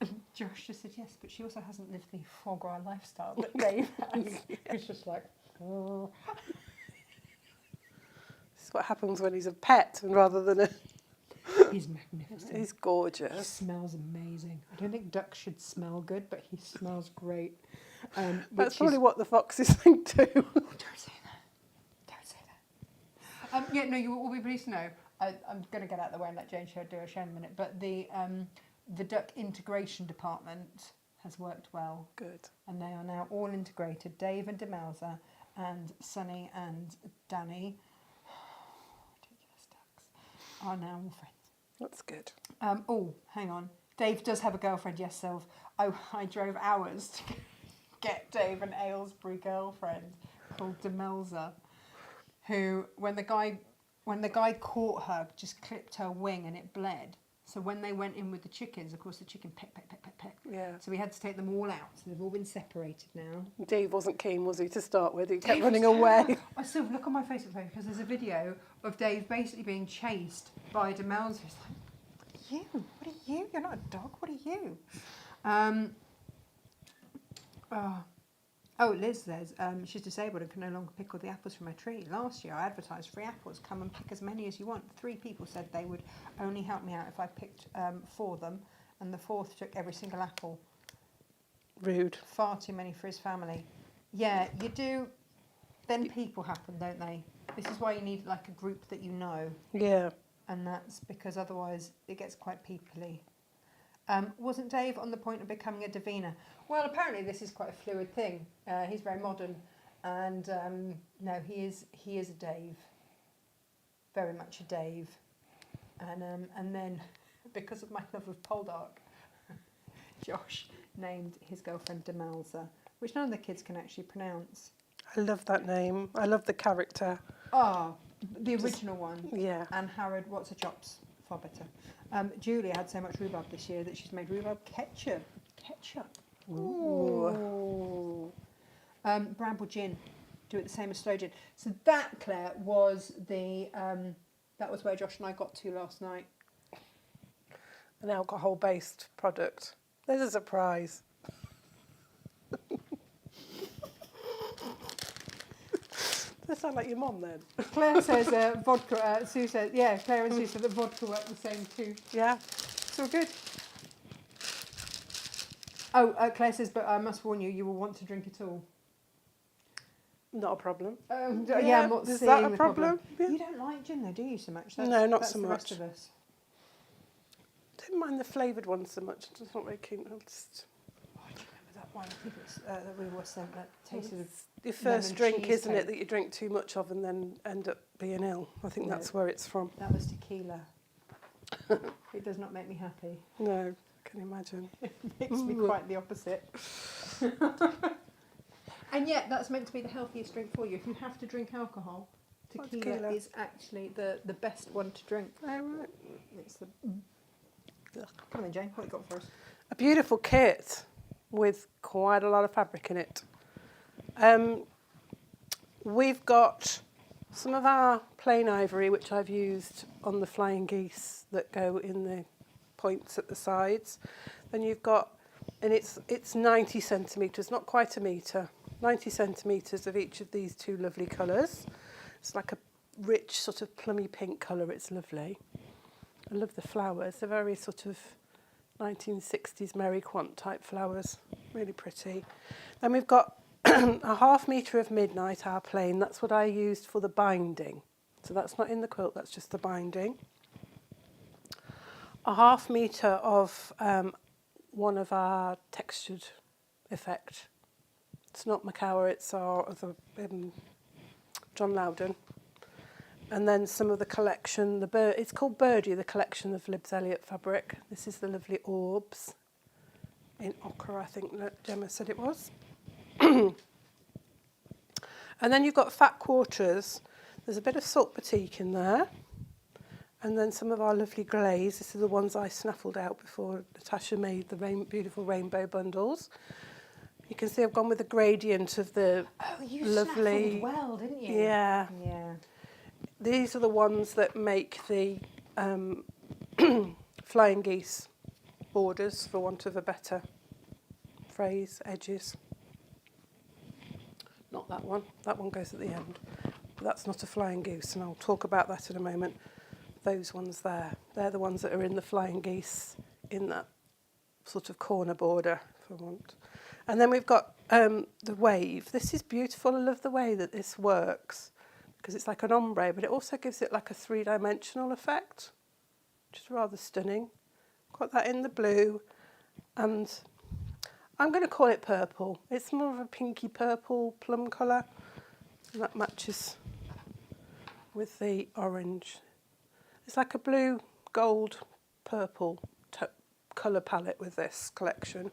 And Josh just said yes, but she also hasn't lived the foie gras lifestyle that Dave has. It's just like, oh. This is what happens when he's a pet and rather than a... He's magnificent. He's He gorgeous. smells amazing. I don't think ducks should smell good, but he smells great. That's probably what the foxes think too. Oh, don't say that. Don't say that. Yeah, no, you will be pleased to know. I'm going to get out of the way and let Jane do a show in a minute. But the duck integration department has worked well. Good. And they are now all integrated. Dave and Demelza and Sunny and Danny, ridiculous ducks, are now all friends. That's good. Oh, hang on. Dave does have a girlfriend, yes, Sylv. I drove hours to get Dave an Aylesbury girlfriend called Demelza, who, when the guy caught her, just clipped her wing and it bled. So when they went in with the chickens, of course, the chicken peck. Yeah. So we had to take them all out. So they've all been separated now. Dave wasn't keen, was he, to start with? He kept running away. I still look on my Facebook page because there's a video of Dave basically being chased by Demelza. He's like, what are you? You're not a dog. What are you? Liz says she's disabled and can no longer pick all the apples from her tree. Last year I advertised free apples. Come and pick as many as you want. 3 people said they would only help me out if I picked for them, and the 4th took every single apple. Rude. Far too many for his family. Yeah, you do. Then people happen, don't they? This is why you need like a group that you know. Yeah. And that's because otherwise it gets quite peoply. Wasn't Dave on the point of becoming a Davina? Well, apparently this is quite a fluid thing. He's very modern, and no, he is a Dave. Very much a Dave. And then, because of my love of Poldark, Josh named his girlfriend Demelza, which none of the kids can actually pronounce. I love that name. I love the character. Ah, the original one. Yeah. And Harrod, what's her chops? Far better. Julia had so much rhubarb this year that she's made rhubarb ketchup. Ooh. Bramble gin. Do it the same as slow gin. So that, Claire, was the that was where Josh and I got to last night. An alcohol-based product. There's a surprise. That sound like your mum then. Claire says vodka. Sue says, yeah, Claire and Sue said that vodka work the same too. Yeah. It's all good. Oh, Claire says, but I must warn you, you will want to drink it all. Not a problem. I'm not is seeing that a the problem? Yeah. You don't like gin though, do you, so much? No, not that's so the much. Rest of us. Don't mind the flavoured ones so much. I'm just not very keen. I'll just... Oh, do you remember that one? I think it's that we were sent that tasted of Your first lemon drink, isn't cheesecake. it, that you drink too much of and then end up being ill? I think No. that's where it's from. That was tequila. It does not make me happy. No, can you imagine? It makes me quite the opposite. And yet, that's meant to be the healthiest drink for you. If you have to drink alcohol, tequila is actually the best one to drink. Oh, right. It's the... Come on, Jane. What you got for us? A beautiful kit with quite a lot of fabric in it. We've got some of our plain ivory, which I've used on the flying geese that go in the points at the sides. Then you've got, and it's 90 centimetres, not quite a metre, 90 centimetres of each of these 2 lovely colours. It's like a rich sort of plummy pink colour. It's lovely. I love the flowers. They're very sort of 1960s Mary Quant type flowers. Really pretty. Then we've got a ½ metre of midnight, our plain. That's what I used for the binding. So that's not in the quilt, that's just the binding. A ½ metre of one of our textured effect. It's not Macawa, it's our other John Loudon. And then some of the collection, it's called Birdie, the collection of Libs Elliott fabric. This is the lovely orbs in ochre, I think that Gemma said it was. And then you've got fat quarters. There's a bit of salt batik in there. And then some of our lovely glaze. This are the ones I snaffled out before Natasha made the beautiful rainbow bundles. You can see I've gone with the gradient of the lovely... snaffled well, didn't you? Yeah. Yeah. These are the ones that make the flying geese borders, for want of a better phrase, edges. Not that one. That one goes at the end. But that's not a flying goose, and I'll talk about that in a moment. Those ones there, they're the ones that are in the flying geese in that sort of corner border, if I want. And then we've got the wave. This is beautiful. I love the way that this works, because it's like an ombre, but it also gives it like a 3-dimensional effect, which is rather stunning. Got that in the blue, and I'm going to call it purple. It's more of a pinky purple plum colour. And that matches with the orange. It's like a blue, gold, purple colour palette with this collection.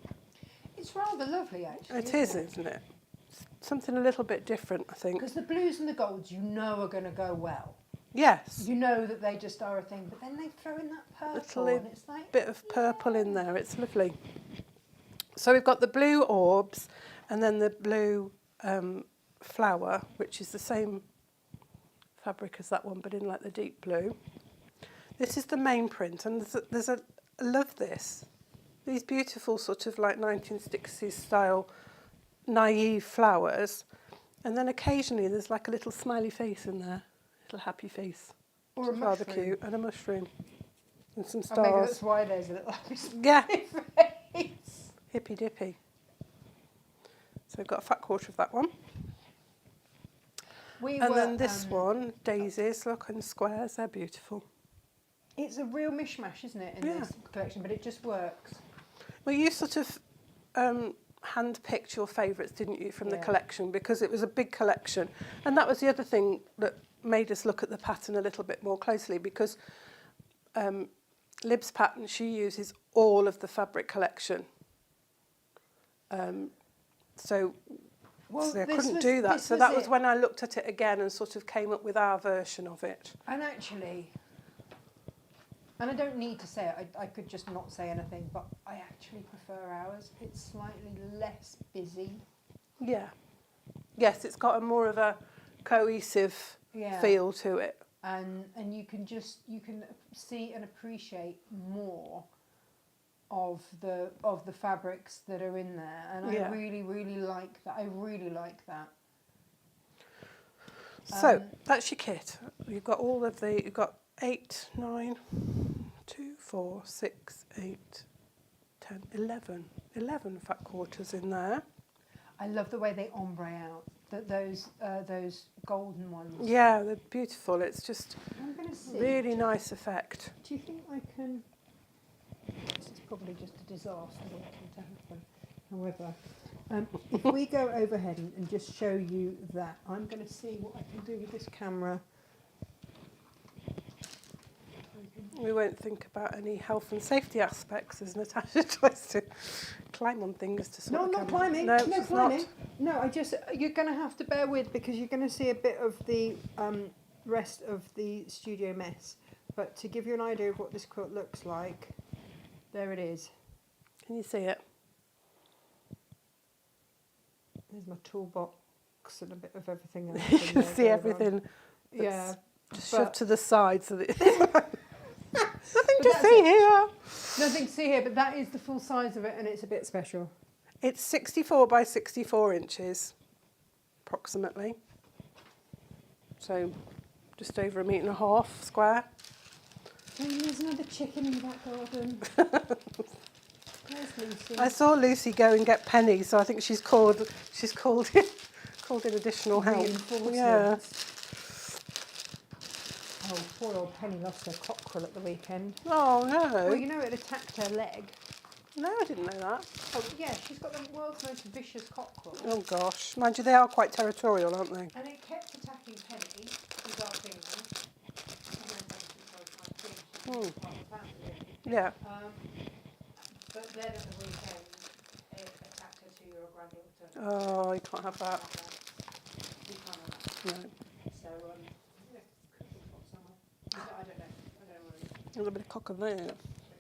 It's rather lovely, actually. It is, isn't it? It's something a little bit different, I think. Because the blues and the golds, you know, are going to go well. Yes. You know that they just are a thing, but then they throw in that purple, and it's like bit of purple in there. It's lovely. So we've got the blue orbs, and then the blue flower, which is the same fabric as that one, but in like the deep blue. This is the main print, and I love this. These beautiful sort of like 1960s style naive flowers, and then occasionally there's like a little smiley face in there, little happy face. Or a rather mushroom. cute, and a mushroom, and some Oh, stars. maybe that's why there's a little happy Yeah, face. hippy dippy. So we've got a fat quarter of that one. And then this one, daisies, look, and squares, they're beautiful. It's a real mishmash, isn't it, in Yeah. this collection, but it just works. Well, you sort of hand-picked your favourites, didn't you, from the Yeah. collection, because it was a big collection. And that was the other thing that made us look at the pattern a little bit more closely, because Lib's pattern, she uses all of the fabric collection. So I couldn't do that. So that was when I looked at it again and sort of came up with our version of it. And actually, and I don't need to say it, I could just not say anything, but I actually prefer ours. It's slightly less busy. Yeah. Yes, it's got a more of a cohesive feel to it. And you can see and appreciate more of the fabrics that are in there, and I really like that. I really like that. So that's your kit. You've got you've got 8, 9, 2, 4, 6, 8, 10, 11 fat quarters in there. I love the way they ombre out. Those golden ones. Yeah, they're beautiful. It's just I'm going to see. really nice effect. Do you think I can? This is probably just a disaster waiting to happen. However, if we go overhead and just show you that, I'm going to see what I can do with this camera. We won't think about any health and safety aspects as Natasha tries to climb on things to sort No, the I'm not camera. climbing. No, No she's climbing. No, you're going to have to bear with, because you're going to see a bit of the rest of the studio mess. But to give you an idea of what this quilt looks like, there it is. Can you see it? There's my toolbox and a bit of everything else. You in can there see going on. everything. Yeah. Just but- shoved to the side so that nothing But to that's see it. here. Nothing to see here, but that is the full size of it, and it's a bit special. It's 64 by 64 inches, approximately. So just over 1.5 meters square. And there's another chicken in the back garden. There's Lucy. I saw Lucy go and get Penny, so I think she's called in additional help. Reinforcements. Yeah. Oh, poor old Penny lost her cockerel at the weekend. Oh no. Well, you know it attacked her leg. No, I didn't know that. Oh, yeah, she's got the world's most vicious cockerel. Oh gosh. Mind you, they are quite territorial, aren't they? And it kept attacking Penny, who's our England. Yeah. But then at the weekend, it attacked her 2-year-old granddaughter. Oh, you can't have that. We can't have that. No. So, yeah, cooking pot somewhere. I don't know where it is. A little bit of cock of there.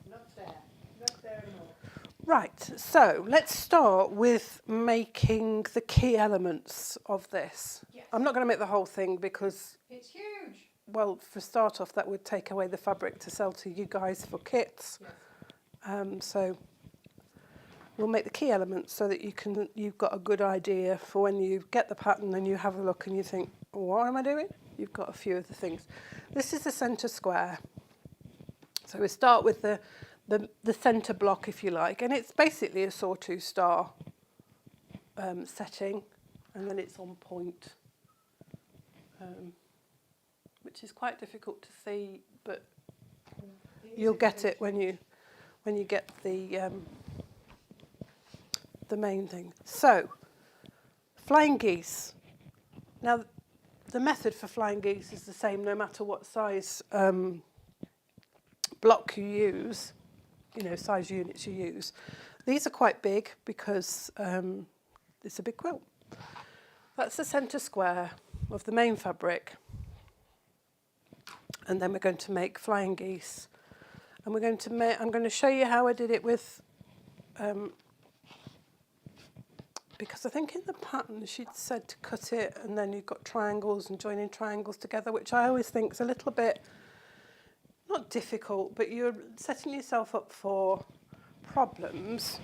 Not there. Not there anymore. Right, so let's start with making the key elements of this. Yes. I'm not going to make the whole thing because, It's huge. well, for start off, that would take away the fabric to sell to you guys for kits. Yes. So we'll make the key elements so that you've got a good idea for when you get the pattern and you have a look and you think, what am I doing? You've got a few of the things. This is the centre square. So we start with the centre block, if you like, and it's basically a sawtooth star setting, and then it's on point, which is quite difficult to see, but you'll get it when you get the main thing. So, flying geese. Now, the method for flying geese is the same no matter what size block you use, size units you use. These are quite big because it's a big quilt. That's the centre square of the main fabric. And then we're going to make flying geese. And I'm going to show you how I did it with, because I think in the pattern she'd said to cut it and then you've got triangles and joining triangles together, which I always think is a little bit, not difficult, but you're setting yourself up for problems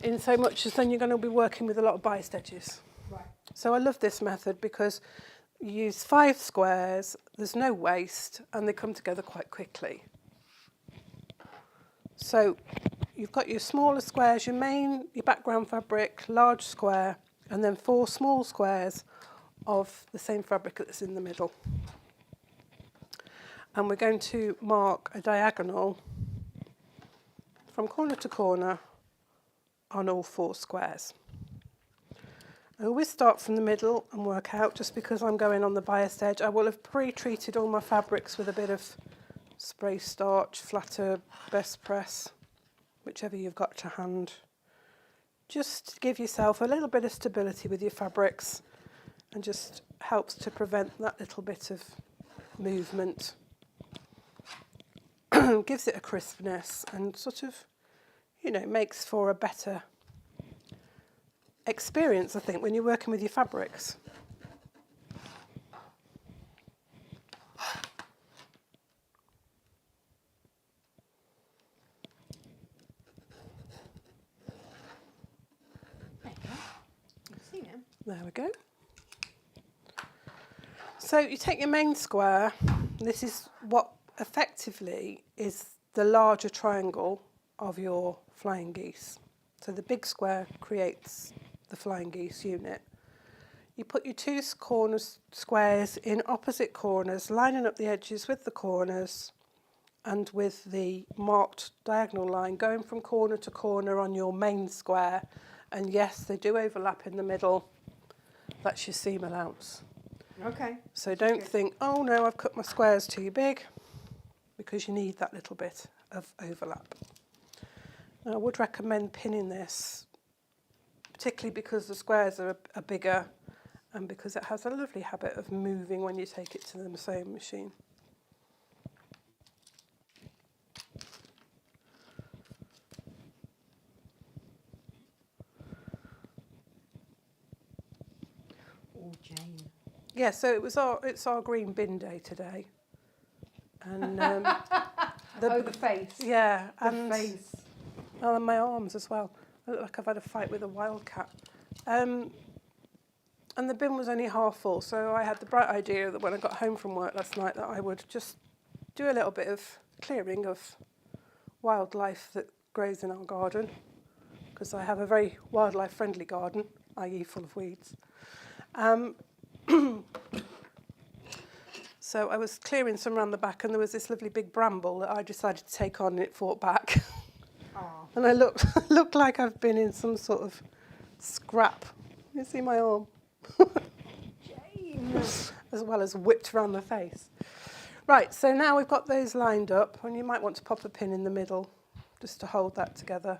in so much as then you're going to be working with a lot of biased edges. Right. So I love this method because you use 5 squares, there's no waste, and they come together quite quickly. So you've got your smaller squares, your background fabric, large square, and then 4 small squares of the same fabric that's in the middle. And we're going to mark a diagonal from corner to corner on all 4 squares. I always start from the middle and work out, just because I'm going on the biased edge. I will have pre-treated all my fabrics with a bit of spray starch, flatter, best press, whichever you've got to hand. Just to give yourself a little bit of stability with your fabrics and just helps to prevent that little bit of movement. Gives it a crispness and sort of, makes for a better experience, I think, when you're working with your fabrics. There we go. So you take your main square. This is what effectively is the larger triangle of your flying geese. So the big square creates the flying geese unit. You put your 2 squares in opposite corners, lining up the edges with the corners and with the marked diagonal line going from corner to corner on your main square. And yes, they do overlap in the middle. That's your seam allowance. Okay. So don't think, oh no, I've cut my squares too big, because you need that little bit of overlap. Now, I would recommend pinning this, particularly because the squares are bigger and because it has a lovely habit of moving when you take it to the sewing machine. Oh, Jane. Yeah, so it's our green bin day today. And the face. Yeah, The face. Oh, and my arms as well. I look like I've had a fight with a wildcat. And the bin was only half full, so I had the bright idea that when I got home from work last night that I would just do a little bit of clearing of wildlife that grows in our garden, because I have a very wildlife-friendly garden, i.e. full of weeds. So I was clearing some around the back, and there was this lovely big bramble that I decided to take on, and it fought back. And I looked like I've been in some sort of scrap. You see my arm? Jane. As well as whipped around the face. Right, so now we've got those lined up, and you might want to pop a pin in the middle just to hold that together.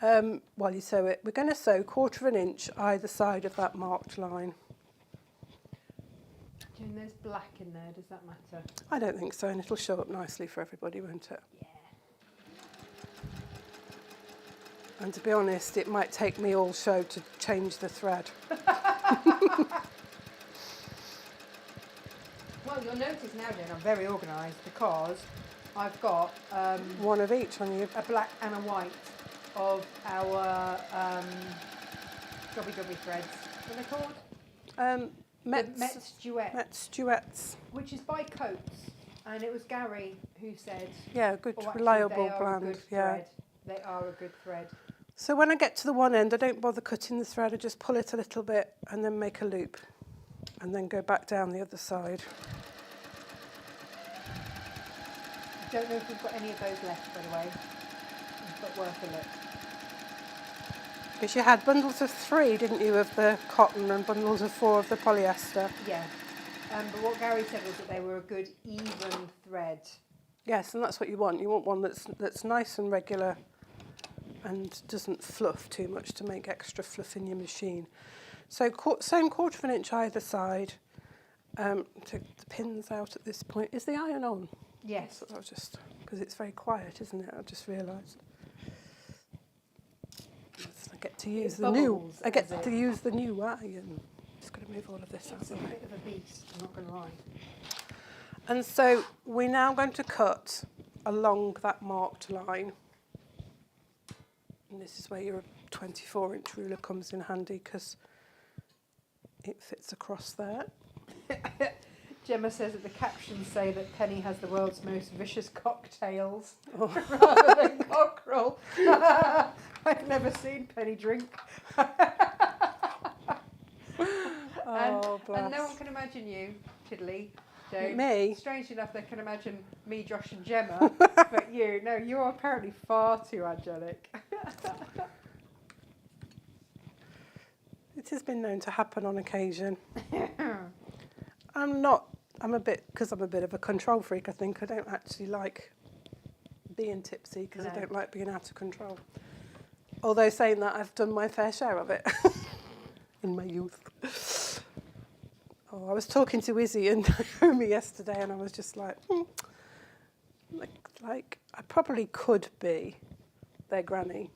While you sew it, we're going to sew 1/4 inch either side of that marked line. Jane, there's black in there. Does that matter? I don't think so, and it'll show up nicely for everybody, won't it? Yeah. And to be honest, it might take me all show to change the thread. Well, you'll notice now, Jane, I'm very organised because I've got One of each on you. a black and a white of our Gobby threads. What are they called? Met's Duet. Met's Duets. Which is by Coates, and it was Gary who said, Yeah, good, oh, actually, reliable they are brand. A good Yeah. thread. They are a good thread. So when I get to the one end, I don't bother cutting the thread. I just pull it a little bit and then make a loop, and then go back down the other side. I don't know if we've got any of those left, by the way, but worth a look. Because you had bundles of 3, didn't you, of the cotton and bundles of 4 of the polyester? Yeah. But what Gary said was that they were a good even thread. Yes, and that's what you want. You want one that's nice and regular and doesn't fluff too much to make extra fluff in your machine. So same 1/4 inch either side. Take the pins out at this point. Is the iron on? Yes. I was just, because it's very quiet, isn't it? I just realised. I get to use the new. I get to use the new iron. Just going to move all of this out. It's a bit of a beast, I'm not going to lie. And so we're now going to cut along that marked line. And this is where your 24-inch ruler comes in handy because it fits across there. Gemma says that the captions say that Penny has the world's most vicious cocktails Oh. rather than cockerel. I've never seen Penny drink. Oh, bless. And no one can imagine you, Tiddly. Jane. Me? Strangely enough, they can imagine me, Josh and Gemma, but you, no, you're apparently far too angelic. It has been known to happen on occasion. I'm a bit of a control freak, I think. I don't actually like being tipsy because I don't like being out of control. Although saying that, I've done my fair share of it in my youth. Oh, I was talking to Izzy and Naomi yesterday and I was just like, like I probably could be their granny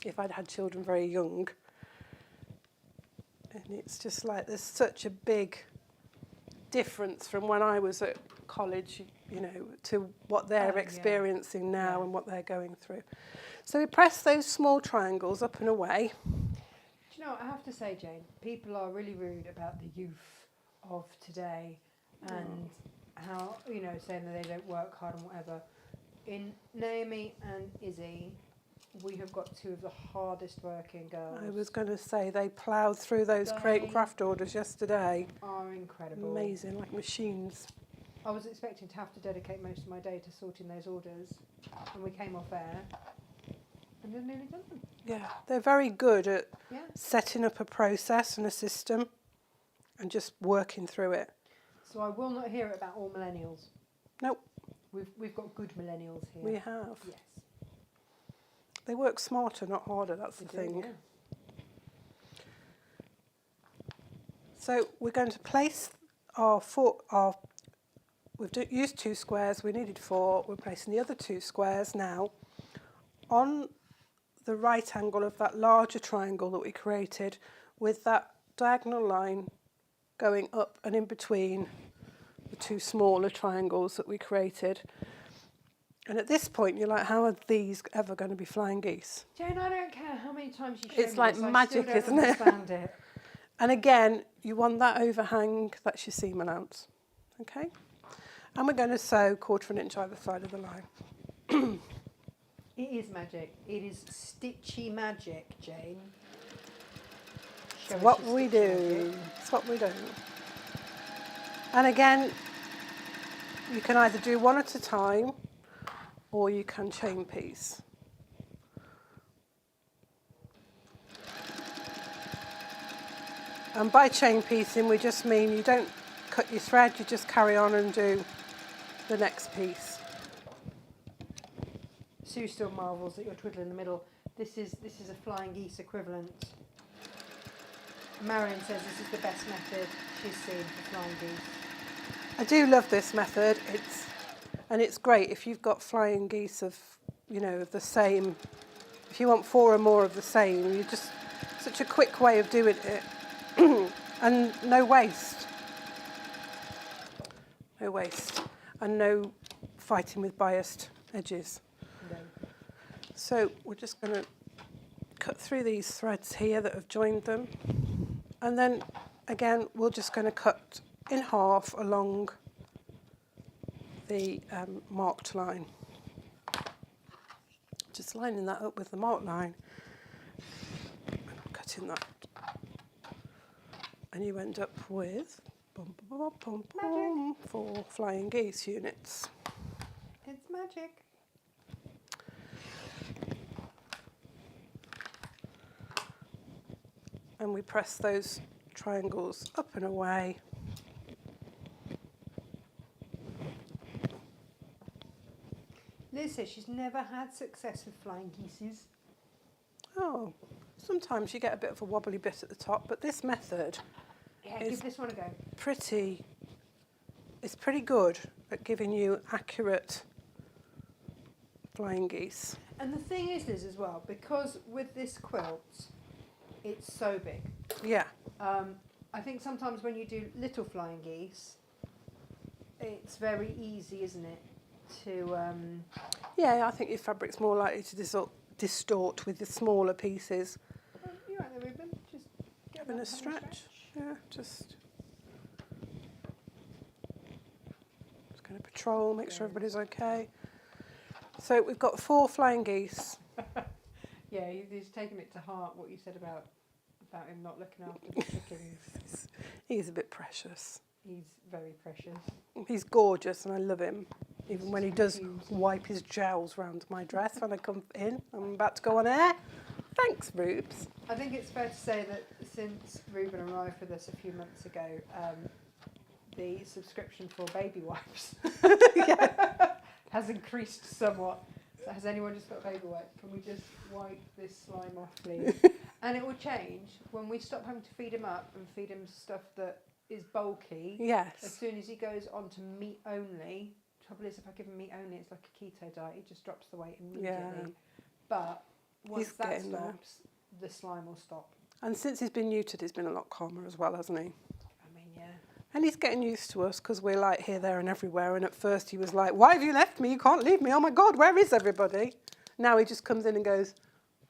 if I'd had children very young. And it's just like there's such a big difference from when I was at college, you know, to what they're experiencing now and what they're going through. So we press those small triangles up and away. Do you know what I have to say, Jane? People are really rude about the youth of today and how, you know, saying that they don't work hard and whatever. In Naomi and Izzy, we have got 2 of the hardest working girls. I was going to say they ploughed through those create and craft orders yesterday. Are incredible. Amazing, like machines. I was expecting to have to dedicate most of my day to sorting those orders, and we came off air and they've nearly done them. Yeah, they're very good at setting up a process and a system and just working through it. So I will not hear it about all millennials. Nope. We've got good millennials here. We have. Yes. They work smarter, not harder, that's the thing. Yeah. So we're going to place we've used 2 squares, we needed 4. We're placing the other 2 squares now on the right angle of that larger triangle that we created with that diagonal line going up and in between the 2 smaller triangles that we created. And at this point, you're like, how are these ever going to be flying geese? Jane, I don't care how many times you show It's me like this, magic, I still isn't don't it? understand it? And again, you want that overhang, that's your seam allowance. Okay? And we're going to sew 1/4 inch either side of the line. It is magic. It is stitchy magic, Jane. It's what we do. It's what we do. And again, you can either do one at a time or you can chain piece. And by chain piecing, we just mean you don't cut your thread, you just carry on and do the next piece. Sue still marvels that you're twiddling in the middle. This is a flying geese equivalent. Marion says this is the best method she's seen for flying geese. I do love this method. It's great if you've got flying geese of, you know, of the same. If you want 4 or more of the same, you just such a quick way of doing it, and no waste, and no fighting with biased edges. No. So we're just going to cut through these threads here that have joined them, and then again we're just going to cut in half along the marked line. Just lining that up with the marked line, cutting that, and you end up with 4 flying geese units. It's magic. and we press those triangles up and away. Liz says she's never had success with flying geese. Oh, sometimes you get a bit of a wobbly bit at the top, but this method Yeah, is give this one a go. it's pretty good at giving you accurate flying geese. And the thing is, Liz, as well, because with this quilt, it's so big. Yeah, I think sometimes when you do little flying geese, it's very easy, isn't it, to... yeah, I think your fabric's more likely to distort with the smaller pieces. You're right there, Ruben. Just Having a stretch. Yeah, just going to patrol, make sure everybody's okay. So we've got 4 flying geese. Yeah, he's taken it to heart what you said about him not looking after the chickens. He's a bit precious. He's very precious. He's gorgeous and I love him. Even when he does wipe his jowls round my dress when I come in. I'm about to go on air. Thanks, Rubes. I think it's fair to say that since Ruben arrived with us a few months ago, the subscription for baby wipes has increased somewhat. So has anyone just got a baby wipe? Can we just wipe this slime off, please? And it will change when we stop having to feed him up and feed him stuff that is bulky. Yes. As soon as he goes on to meat only, trouble is if I give him meat only, it's like a keto diet. He just drops the weight immediately. Yeah. But once He's that getting there. stops, the slime will stop. And since he's been neutered, he's been a lot calmer as well, hasn't he? I mean, yeah. And he's getting used to us because we're like here, there and everywhere. And at first he was like, why have you left me? You can't leave me. Oh my God, where is everybody? Now he just comes in and goes,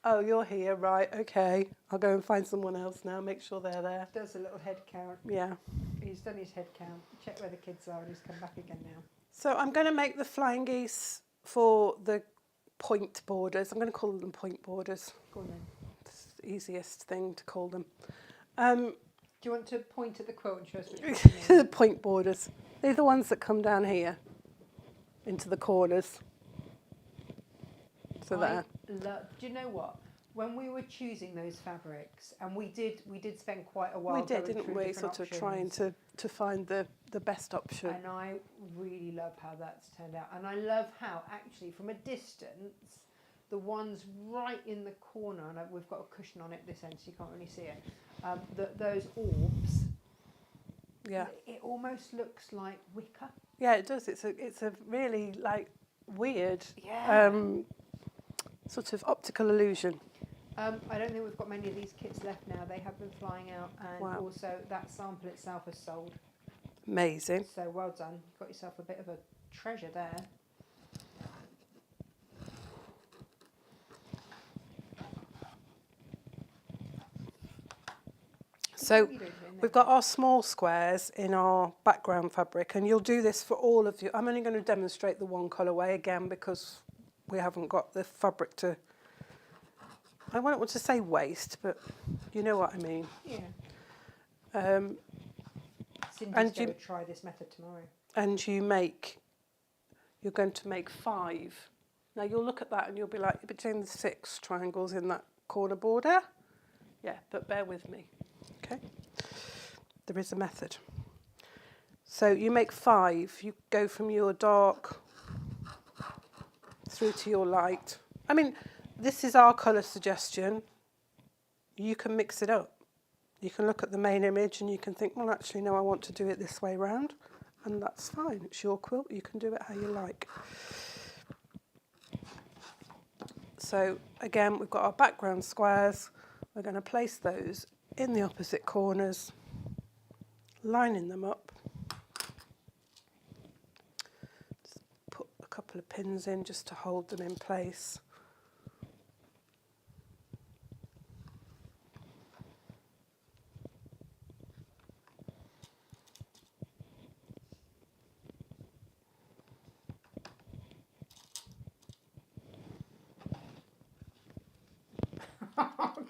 oh, you're here, right, okay. I'll go and find someone else now, make sure they're there. Does a little head count. Yeah. He's done his head count, check where the kids are, and he's come back again now. So I'm going to make the flying geese for the point borders. I'm going to call them point borders. Go on then. It's the easiest thing to call them. Do you want to point at the quilt and show us which one you The point borders. They're the ones that come down here into the corners. So there. Do you know what? When we were choosing those fabrics, and we did spend quite a while. We did, going didn't through we? different Sort of trying options. to find the best option. And I really love how that's turned out. And I love how, actually, from a distance, the ones right in the corner, and we've got a cushion on it this end, so you can't really see it, those orbs, Yeah. it almost looks like wicker. Yeah, it does. It's a really like weird sort of optical illusion. I don't think we've got many of these kits left now. They have been flying out, and Wow. also that sample itself has sold. Amazing. So well done. You've got yourself a bit of a treasure there. So we've got our small squares in our background fabric, and you'll do this for all of you. I'm only going to demonstrate the one colourway again because we haven't got the fabric to, I don't want to say waste, but you know what I mean. Yeah. And Cindy's going to try this method tomorrow. And you're going to make 5. Now you'll look at that and you'll be like, between the 6 triangles in that corner border. Yeah, but bear with me, okay? There is a method. So you make 5, you go from your dark through to your light. I mean, this is our colour suggestion. You can mix it up. You can look at the main image and you can think, well, actually, no, I want to do it this way round. And that's fine. It's your quilt. You can do it how you like. So, again, we've got our background squares. We're going to place those in the opposite corners, lining them up. Just put a couple of pins in just to hold them in place.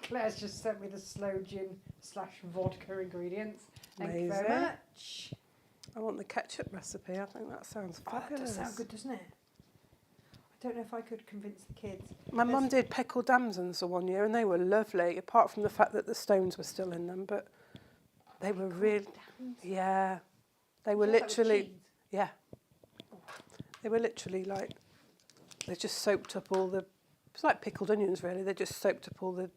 Claire's just sent me the slow gin / vodka ingredients. Thank you very Amazing. much. I want the ketchup recipe. I think that sounds Oh, that fabulous. does sound good, doesn't it? I don't know if I could convince the kids. My mum did pickled damsons the one year, and they were lovely, apart from the fact that the stones were still in them, but they were really, yeah, they were literally, yeah, they were literally like, they just soaked up all the, it's like pickled onions really, they just soaked up all the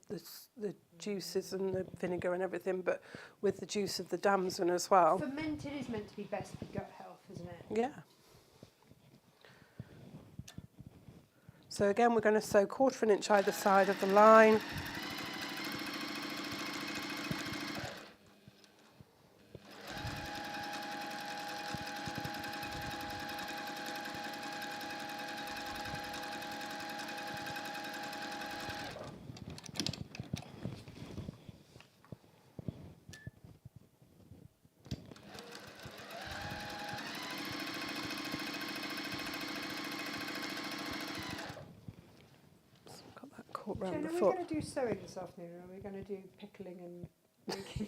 juices and the vinegar and everything, but with the juice of the damson as well. Fermented is meant to be best for gut health, isn't it? Yeah. So again, we're going to sew 1/4 inch either side of the line. Round Jen, the are we foot. going to do sewing this afternoon, or are we going to do pickling and making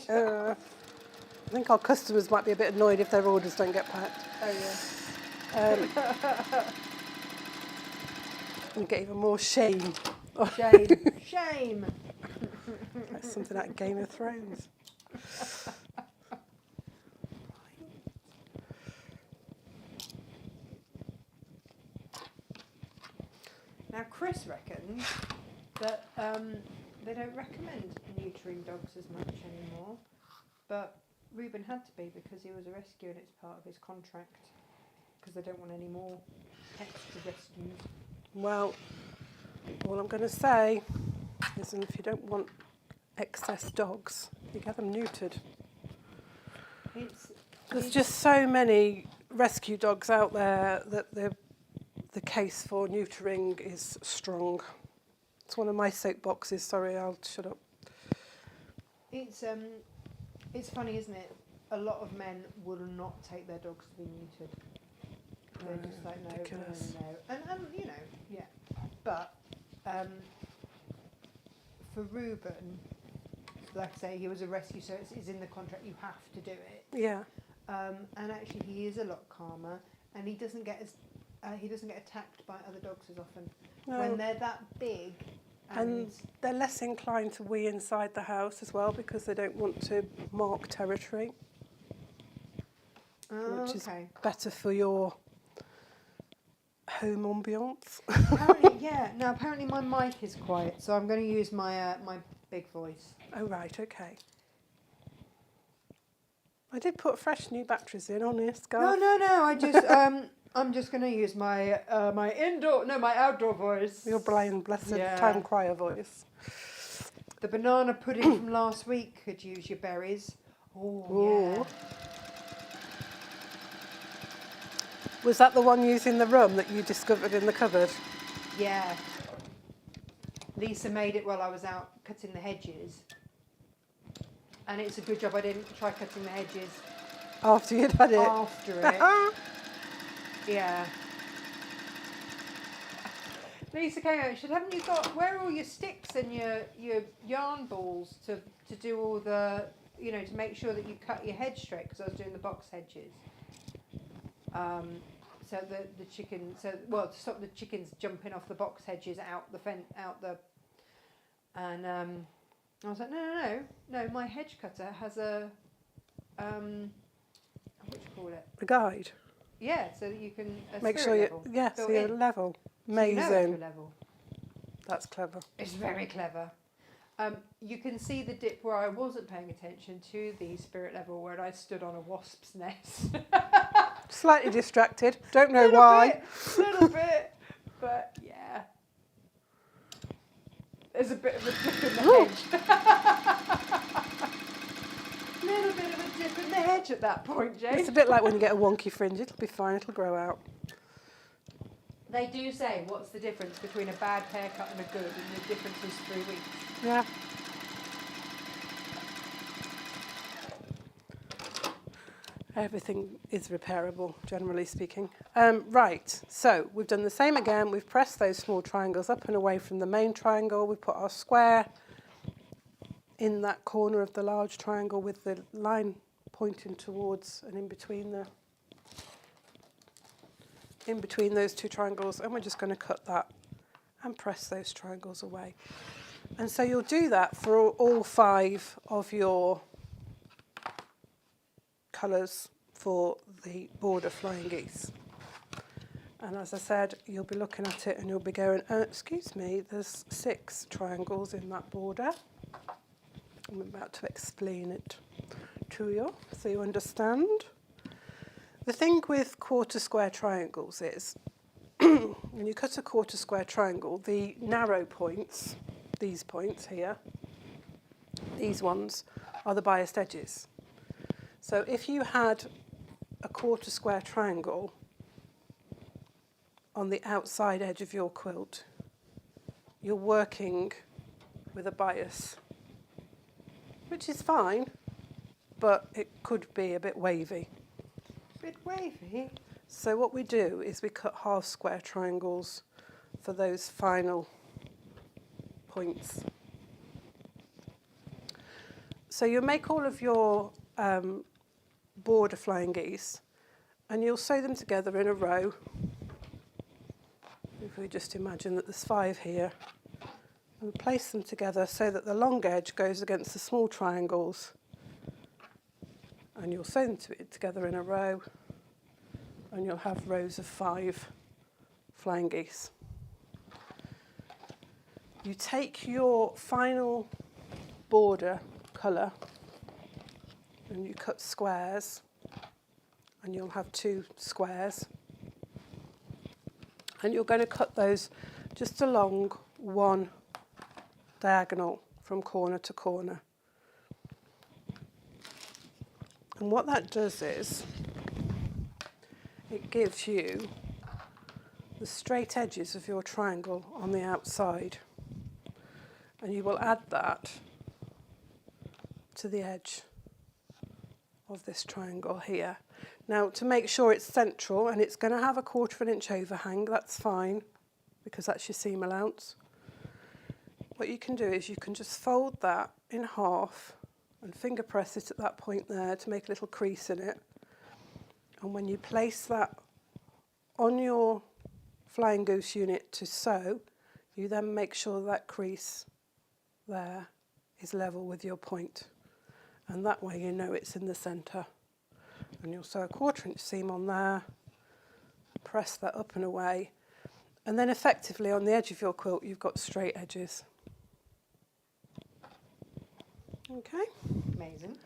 I think our customers might be a bit annoyed if their orders don't get packed. Oh, yeah. And get even more shame. Shame. Shame. That's something like Game of Thrones. Now, Chris reckons that they don't recommend neutering dogs as much anymore, but Reuben had to be because he was a rescue and it's part of his contract, because they don't want any more extra rescues. Well, all I'm going to say is if you don't want excess dogs, you get them neutered. There's just so many rescue dogs out there that the case for neutering is strong. It's one of my soapboxes. Sorry, I'll shut up. It's funny, isn't it? A lot of men will not take their dogs to be neutered. They're just like, no, ridiculous. no. And you know, yeah. But for Reuben, like I say, he was a rescue, so it's in the contract. You have to do it. Yeah. And actually, he is a lot calmer, and he doesn't get attacked by other dogs as often. No. When they're that big. And they're less inclined to wee inside the house as well because they don't want to mark territory, which is better for your home ambience. Apparently, yeah. Now, apparently my mic is quiet, so I'm going to use my my big voice. Oh, right, okay. I did put fresh new batteries in, honest, guys. No. I just I'm just going to use my my outdoor voice. Your blind, blessed town crier voice. The banana pudding from last week could use your berries. Oh, yeah. Was that the one using the rum that you discovered in the cupboard? Yeah. Lisa made it while I was out cutting the hedges. And it's a good job I didn't try cutting the hedges after you'd had it. After it. Yeah. Lisa came out and said, haven't you got, where are all your sticks and your yarn balls to do all the, you know, to make sure that you cut your hedge straight, because I was doing the box hedges. So the chicken, to stop the chickens jumping off the box hedges out the and I was like, no, my hedge cutter has a, what do you call it? A guide. Yeah, so that you can make sure you're level. Amazing. So you know it's level. That's clever. It's very clever. You can see the dip where I wasn't paying attention to the spirit level where I stood on a wasp's nest. Slightly distracted. Don't know why. Little bit, but yeah. There's a bit of a dip in the hedge. Little bit of a dip in the hedge at that point, Jane. It's a bit like when you get a wonky fringe. It'll be fine. It'll grow out. They do say, what's the difference between a bad haircut and a good, and the difference is 3 weeks. Yeah. Everything is repairable, generally speaking. Right, so we've done the same again. We've pressed those small triangles up and away from the main triangle. We've put our square in that corner of the large triangle with the line pointing towards and in between in between those two triangles, and we're just going to cut that and press those triangles away. And so you'll do that for all 5 of your colours for the border flying geese. And as I said, you'll be looking at it and you'll be going, excuse me, there's 6 triangles in that border. I'm about to explain it to you so you understand. The thing with quarter square triangles is when you cut a quarter square triangle, the narrow points, these points here, these ones are the biased edges. So if you had a quarter square triangle on the outside edge of your quilt, you're working with a bias, which is fine, but it could be a bit wavy. Bit wavy. So what we do is we cut half square triangles for those final points. So you'll make all of your border flying geese and you'll sew them together in a row. If we just imagine that there's 5 here, and place them together so that the long edge goes against the small triangles, and you'll sew them together in a row, and you'll have rows of 5 flying geese. You take your final border colour and you cut squares, and you'll have 2 squares, and you're going to cut those just along one diagonal from corner to corner. And what that does is it gives you the straight edges of your triangle on the outside, and you will add that to the edge of this triangle here. Now, to make sure it's central, and it's going to have a 1/4 inch overhang, that's fine, because that's your seam allowance. What you can do is you can just fold that in half and finger press it at that point there to make a little crease in it. And when you place that on your flying goose unit to sew, you then make sure that crease there is level with your point. And that way you know it's in the centre. And you'll sew a 1/4 inch seam on there, press that up and away, and then effectively on the edge of your quilt you've got straight edges. Okay. Amazing.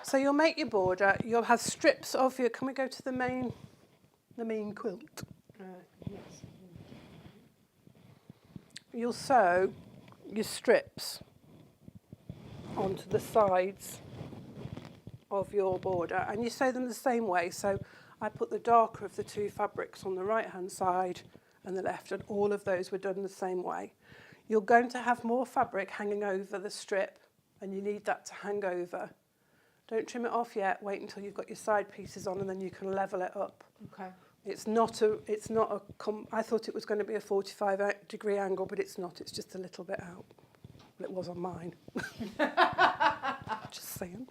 So you'll make your border, you'll have strips of your, can we go to the main quilt? Yes. You'll sew your strips onto the sides of your border, and you sew them the same way. So I put the darker of the 2 fabrics on the right hand side and the left, and all of those were done the same way. You're going to have more fabric hanging over the strip, and you need that to hang over. Don't trim it off yet, wait until you've got your side pieces on, and then you can level it up. Okay. I thought it was going to be a 45-degree angle, but it's not, it's just a little bit out. Well, it was on mine. Just saying.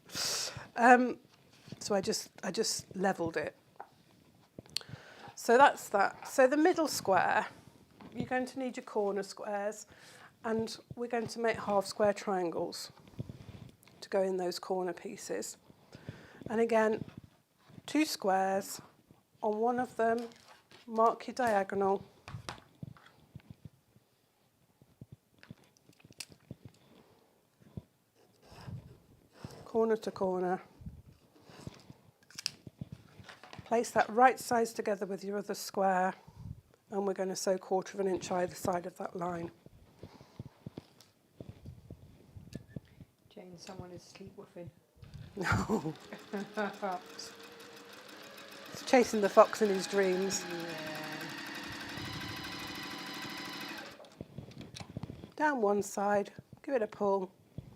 So I just levelled it. So that's that. So the middle square, you're going to need your corner squares, and we're going to make half square triangles to go in those corner pieces. And again, 2 squares. On one of them, mark your diagonal. Corner to corner. Place that right sides together with your other square, and we're going to sew 1/4 inch either side of that line. Jane, someone is sleepwalking. No. It's chasing the fox in his dreams. Yeah. Down one side, give it a pull,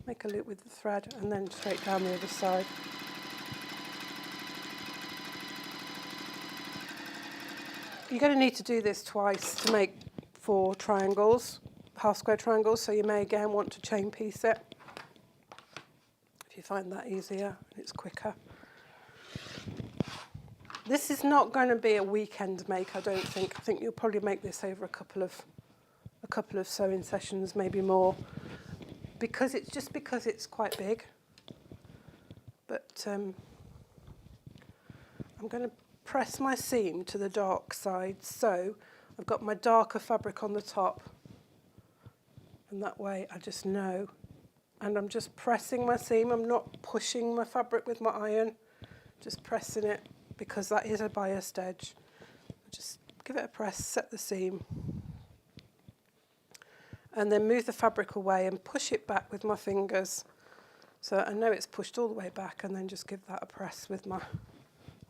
make a loop with the thread, and then straight down the other side. You're going to need to do this twice to make 4 triangles, half square triangles, so you may again want to chain piece it if you find that easier, it's quicker. This is not going to be a weekend make, I don't think. I think you'll probably make this over a couple of sewing sessions, maybe more, because it's quite big. But I'm going to press my seam to the dark side, so I've got my darker fabric on the top, and that way I just know. And I'm just pressing my seam. I'm not pushing my fabric with my iron, just pressing it, because that is a biased edge. Just give it a press, set the seam, and then move the fabric away and push it back with my fingers. So I know it's pushed all the way back, and then just give that a press with my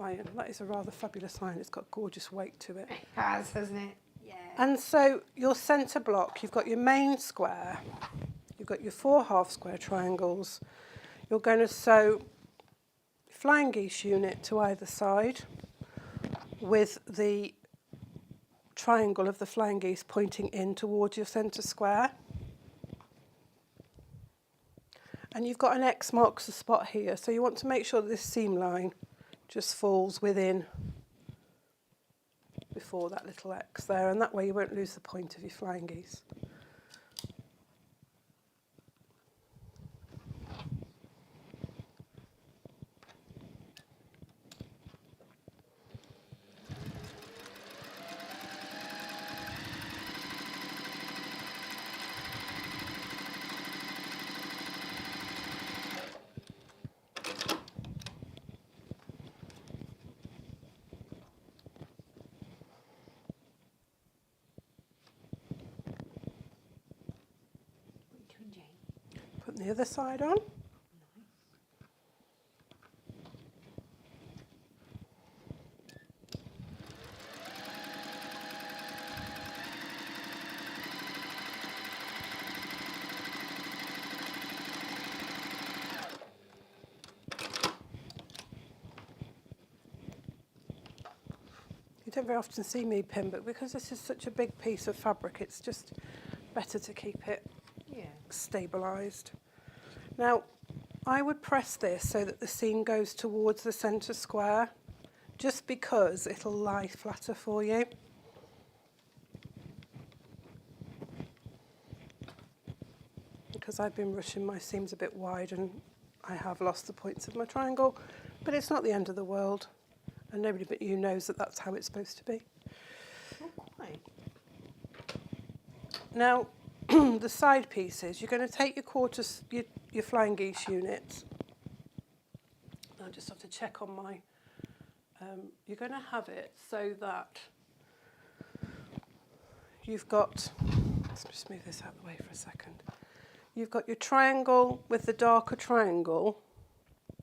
iron. That is a rather fabulous iron. It's got gorgeous weight to it. It has, hasn't it? Yeah. And so your centre block, you've got your main square, you've got your 4 half square triangles. You're going to sew flying geese unit to either side with the triangle of the flying geese pointing in towards your centre square. And you've got an X marks the spot here, so you want to make sure that this seam line just falls within before that little X there, and that way you won't lose the point of your flying geese. Put the other side on. You don't very often see me pin, but because this is such a big piece of fabric, it's just better to keep it stabilised. Now, I would press this so that the seam goes towards the centre square, just because it'll lie flatter for you. Because I've been rushing my seams a bit wide and I have lost the points of my triangle, but it's not the end of the world, and nobody but you knows that that's how it's supposed to be. Not quite. Now, the side pieces, you're going to take your flying geese unit. I just have to check on my, you're going to have it so that you've got, let's just move this out of the way for a second. You've got your triangle with the darker triangle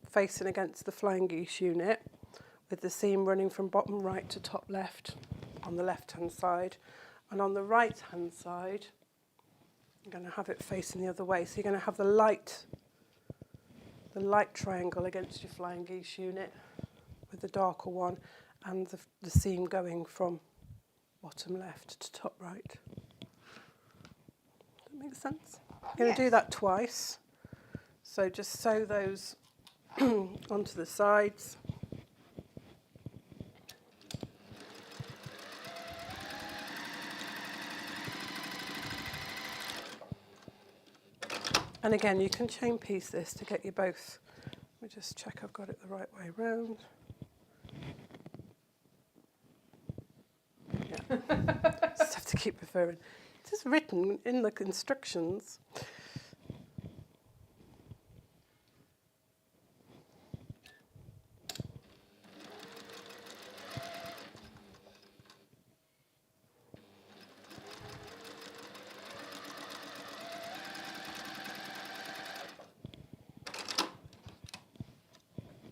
facing against the flying geese unit, with the seam running from bottom right to top left on the left hand side, and on the right hand side I'm going to have it facing the other way. So you're going to have the light triangle against your flying geese unit with the darker one, and the seam going from bottom left to top right. Does that make sense? You're going to do that twice. So just sew those onto the sides. And again, you can chain piece this to get you both. Let me just check I've got it the right way round. Yeah. Just have to keep referring. It is written in the instructions.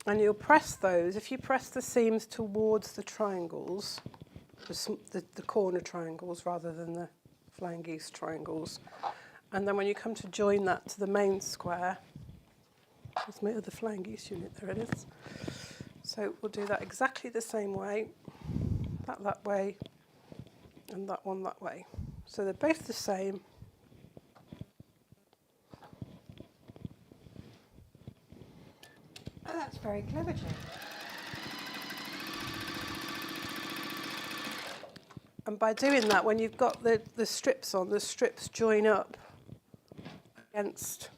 And you'll press those. If you press the seams towards the triangles, the corner triangles rather than the flying geese triangles, and then when you come to join that to the main square, there's my other flying geese unit, there it is. So we'll do that exactly the same way, that way, and that one that way. So they're both the same. Oh, that's very clever, Jane. And by doing that, when you've got the strips on, the strips join up against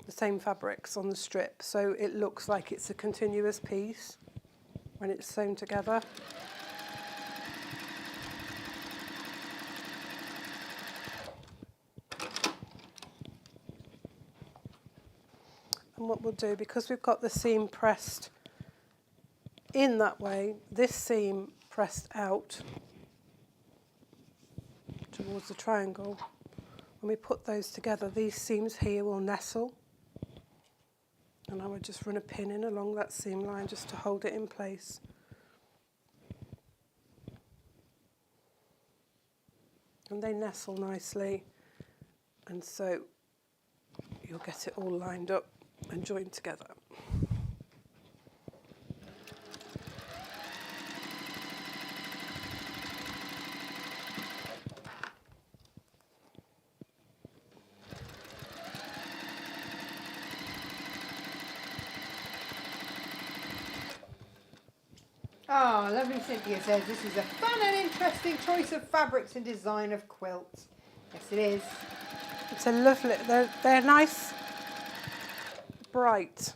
the same fabrics on the strip, so it looks like it's a continuous piece when it's sewn together. And what we'll do, because we've got the seam pressed in that way, this seam pressed out towards the triangle, when we put those together, these seams here will nestle. And I would just run a pin in along that seam line just to hold it in place. And they nestle nicely, and so you'll get it all lined up and joined together. Oh, lovely Cynthia says this is a fun and interesting choice of fabrics and design of quilts. Yes, it is. It's a lovely, they're nice, bright,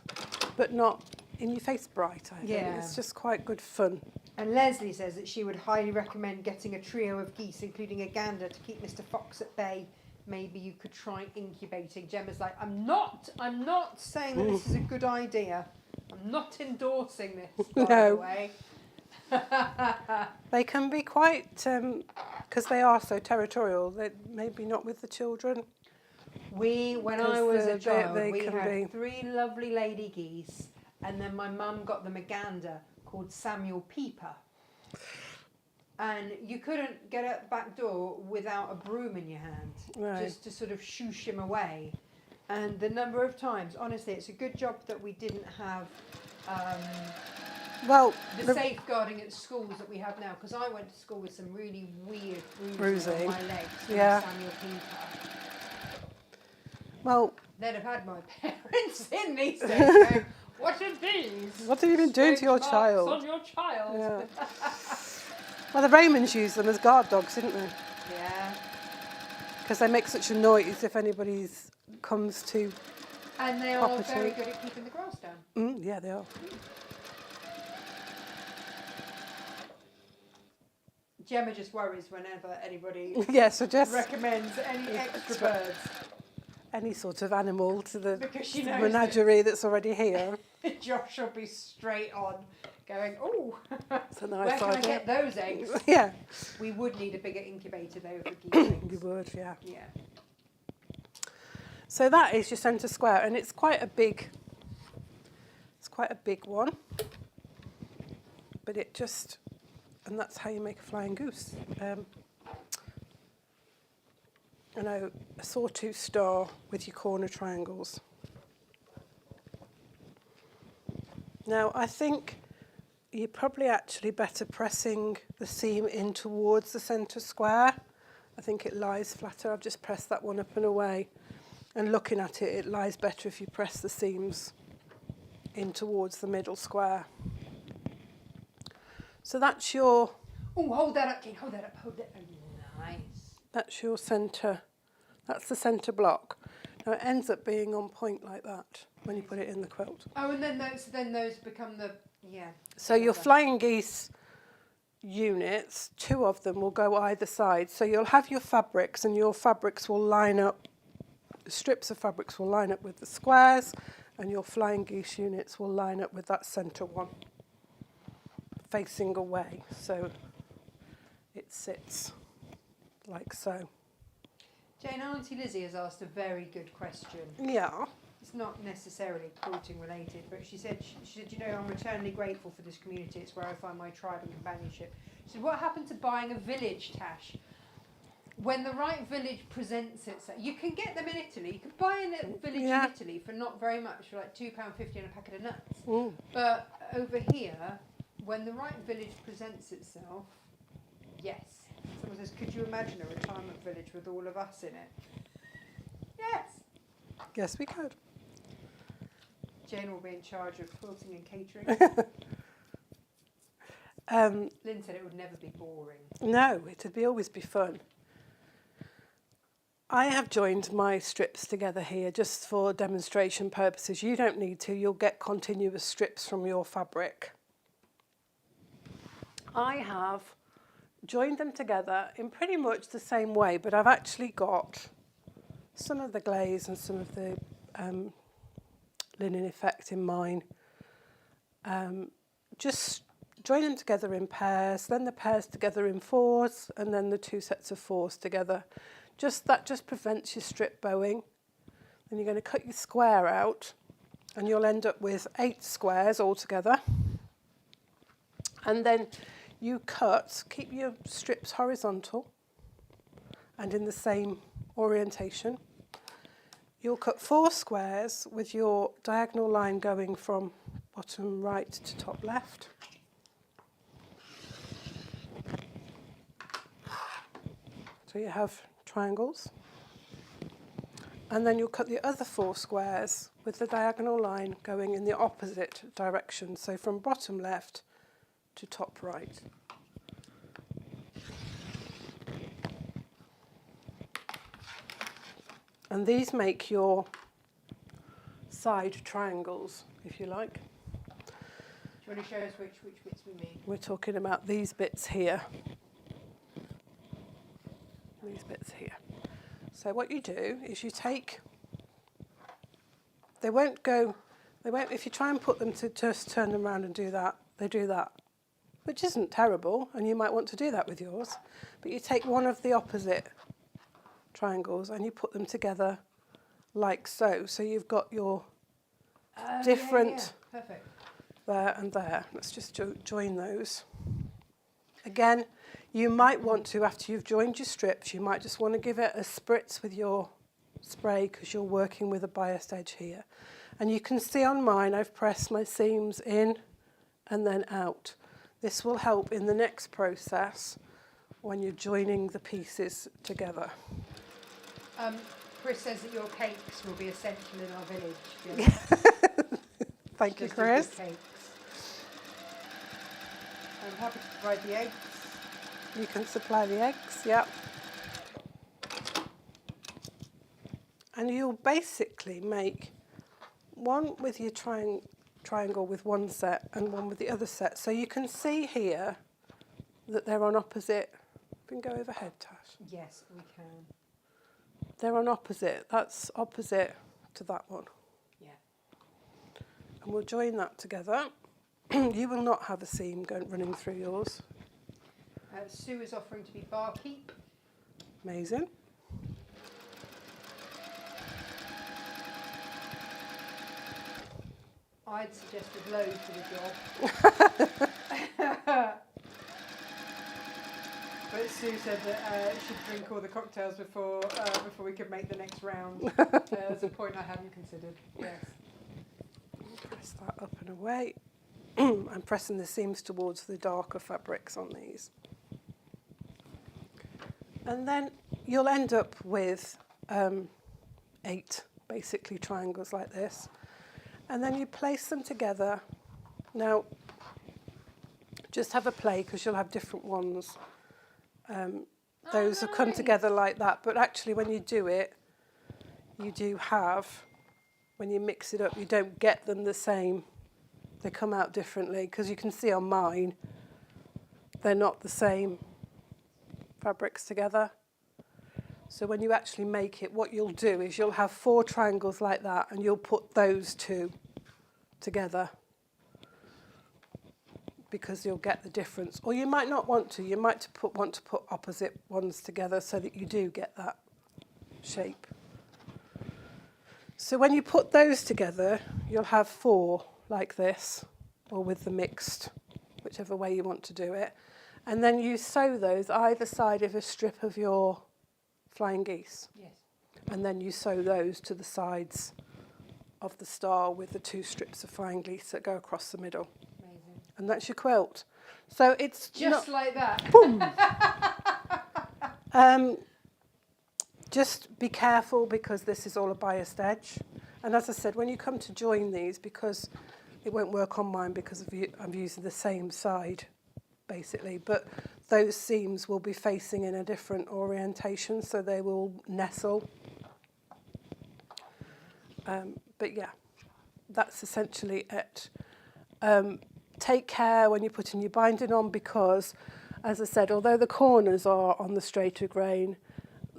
but not in your face bright, I think. Yeah. It's just quite good fun. And Leslie says that she would highly recommend getting a trio of geese, including a gander, to keep Mr. Fox at bay. Maybe you could try incubating. Gemma's like, I'm not saying that this is a good idea. I'm not endorsing this, by the way. They can be quite, because they are so territorial, they maybe not with the children. When I was a child, we can had be 3 lovely lady geese, and then my mum got them a gander called Samuel Pepper. And you couldn't get out the back door without a broom in your hand, Right. just to sort of shoosh him away. And the number of times, honestly, it's a good job that we didn't have well, the safeguarding at schools that we have now, because I went to school with some really weird bruises on Bruising. my legs from Yeah. Samuel Pepper. well, They'd have had my parents in these days going, what are these? what have you been doing to your Stretch marks child? on your child. Yeah. Well, the Raymonds used them as guard dogs, didn't they? Yeah. Because they make such a noise if anybody comes to. And they are Property. very good at keeping the grass down. Yeah, they are. Gemma just worries whenever anybody Yeah, so just recommends any extra birds. any sort of animal to the Because she knows menagerie that's already here. that Josh will be straight on going, oh, It's a where nice can I idea. get those eggs? Yeah, We would need a bigger incubator though for geese eggs. you would, yeah. Yeah. So that is your centre square, and it's quite a big one. But it just, and that's how you make a flying goose. A sawtooth star with your corner triangles. Now, I think you're probably actually better pressing the seam in towards the centre square. I think it lies flatter. I've just pressed that one up and away. And looking at it, it lies better if you press the seams in towards the middle square. So that's your... Oh, hold that up, Jane. Hold that up. Hold that up. Nice. That's your centre. That's the centre block. Now it ends up being on point like that when you put it in the quilt. Oh, and then those become the, yeah. So your flying geese units, 2 of them will go either side. So you'll have your fabrics, and your fabrics will line up, the strips of fabrics will line up with the squares, and your flying geese units will line up with that centre one, facing away. So it sits like so. Jane, Auntie Lizzie has asked a very good question. Yeah. It's not necessarily quilting related, but she said, you know, I'm eternally grateful for this community. It's where I find my tribe and companionship. She said, what happened to buying a village, Tash? When the right village presents itself, you can get them in Italy. You can buy a little village in Italy for not very much, for like £2.50 and a packet of nuts. Mm. But over here, when the right village presents itself, yes. Someone says, could you imagine a retirement village with all of us in it? Yes. Yes, we could. Jane will be in charge of quilting and catering. Lynn said it would never be boring. No, it'd always be fun. I have joined my strips together here just for demonstration purposes. You don't need to, you'll get continuous strips from your fabric. I have joined them together in pretty much the same way, but I've actually got some of the glaze and some of the linen effect in mine. Just join them together in pairs, then the pairs together in fours, and then the two sets of fours together. That just prevents your strip bowing. Then you're going to cut your square out, and you'll end up with 8 squares altogether. And then you keep your strips horizontal and in the same orientation. You'll cut 4 squares with your diagonal line going from bottom right to top left. So you have triangles. And then you'll cut the other 4 squares with the diagonal line going in the opposite direction. So from bottom left to top right. And these make your side triangles, if you like. Do you want to show us which bits we mean? We're talking about these bits here. These bits here. So what you do is you take, if you try and put them to just turn them around and do that, they do that, which isn't terrible, and you might want to do that with yours, but you take one of the opposite triangles and you put them together like so. So you've got your different Perfect. there and there. Let's just join those. Again, you might want to, after you've joined your strips, you might just want to give it a spritz with your spray because you're working with a biased edge here. And you can see on mine, I've pressed my seams in and then out. This will help in the next process when you're joining the pieces together. Chris says that your cakes will be essential in our village. Thank you, Chris. Cakes. I'm happy to provide the eggs. You can supply the eggs, yeah. And you'll basically make one with your triangle with one set and one with the other set. So you can see here that they're on opposite. We can go overhead, Tash. Yes, we can. They're on opposite. That's opposite to that one. Yeah. And we'll join that together. You will not have a seam running through yours. Sue is offering to be barkeep. Amazing. I'd suggested loads for the job. But Sue said that she'd drink all the cocktails before we could make the next round. That's a point I hadn't considered. Yes. Press that up and away. I'm pressing the seams towards the darker fabrics on these. And then you'll end up with 8 basically triangles like this. And then you place them together. Now, just have a play because you'll have different ones. Those have come together like that, but actually when you do it, you do have, when you mix it up, you don't get them the same. They come out differently because you can see on mine, they're not the same fabrics together. So when you actually make it, what you'll do is you'll have 4 triangles like that and you'll put those 2 together because you'll get the difference. Or you might not want to. You might want to put opposite ones together so that you do get that shape. So when you put those together, you'll have 4 like this, or with the mixed, whichever way you want to do it. And then you sew those either side of a strip of your flying geese. Yes. And then you sew those to the sides of the star with the 2 strips of flying geese that go across the middle. Amazing. And that's your quilt. So it's just like that. Boom. Just be careful because this is all a biased edge. And as I said, when you come to join these, because it won't work on mine because I'm using the same side basically, but those seams will be facing in a different orientation, so they will nestle. But yeah, that's essentially it. Take care when you're putting your binding on because, as I said, although the corners are on the straighter grain,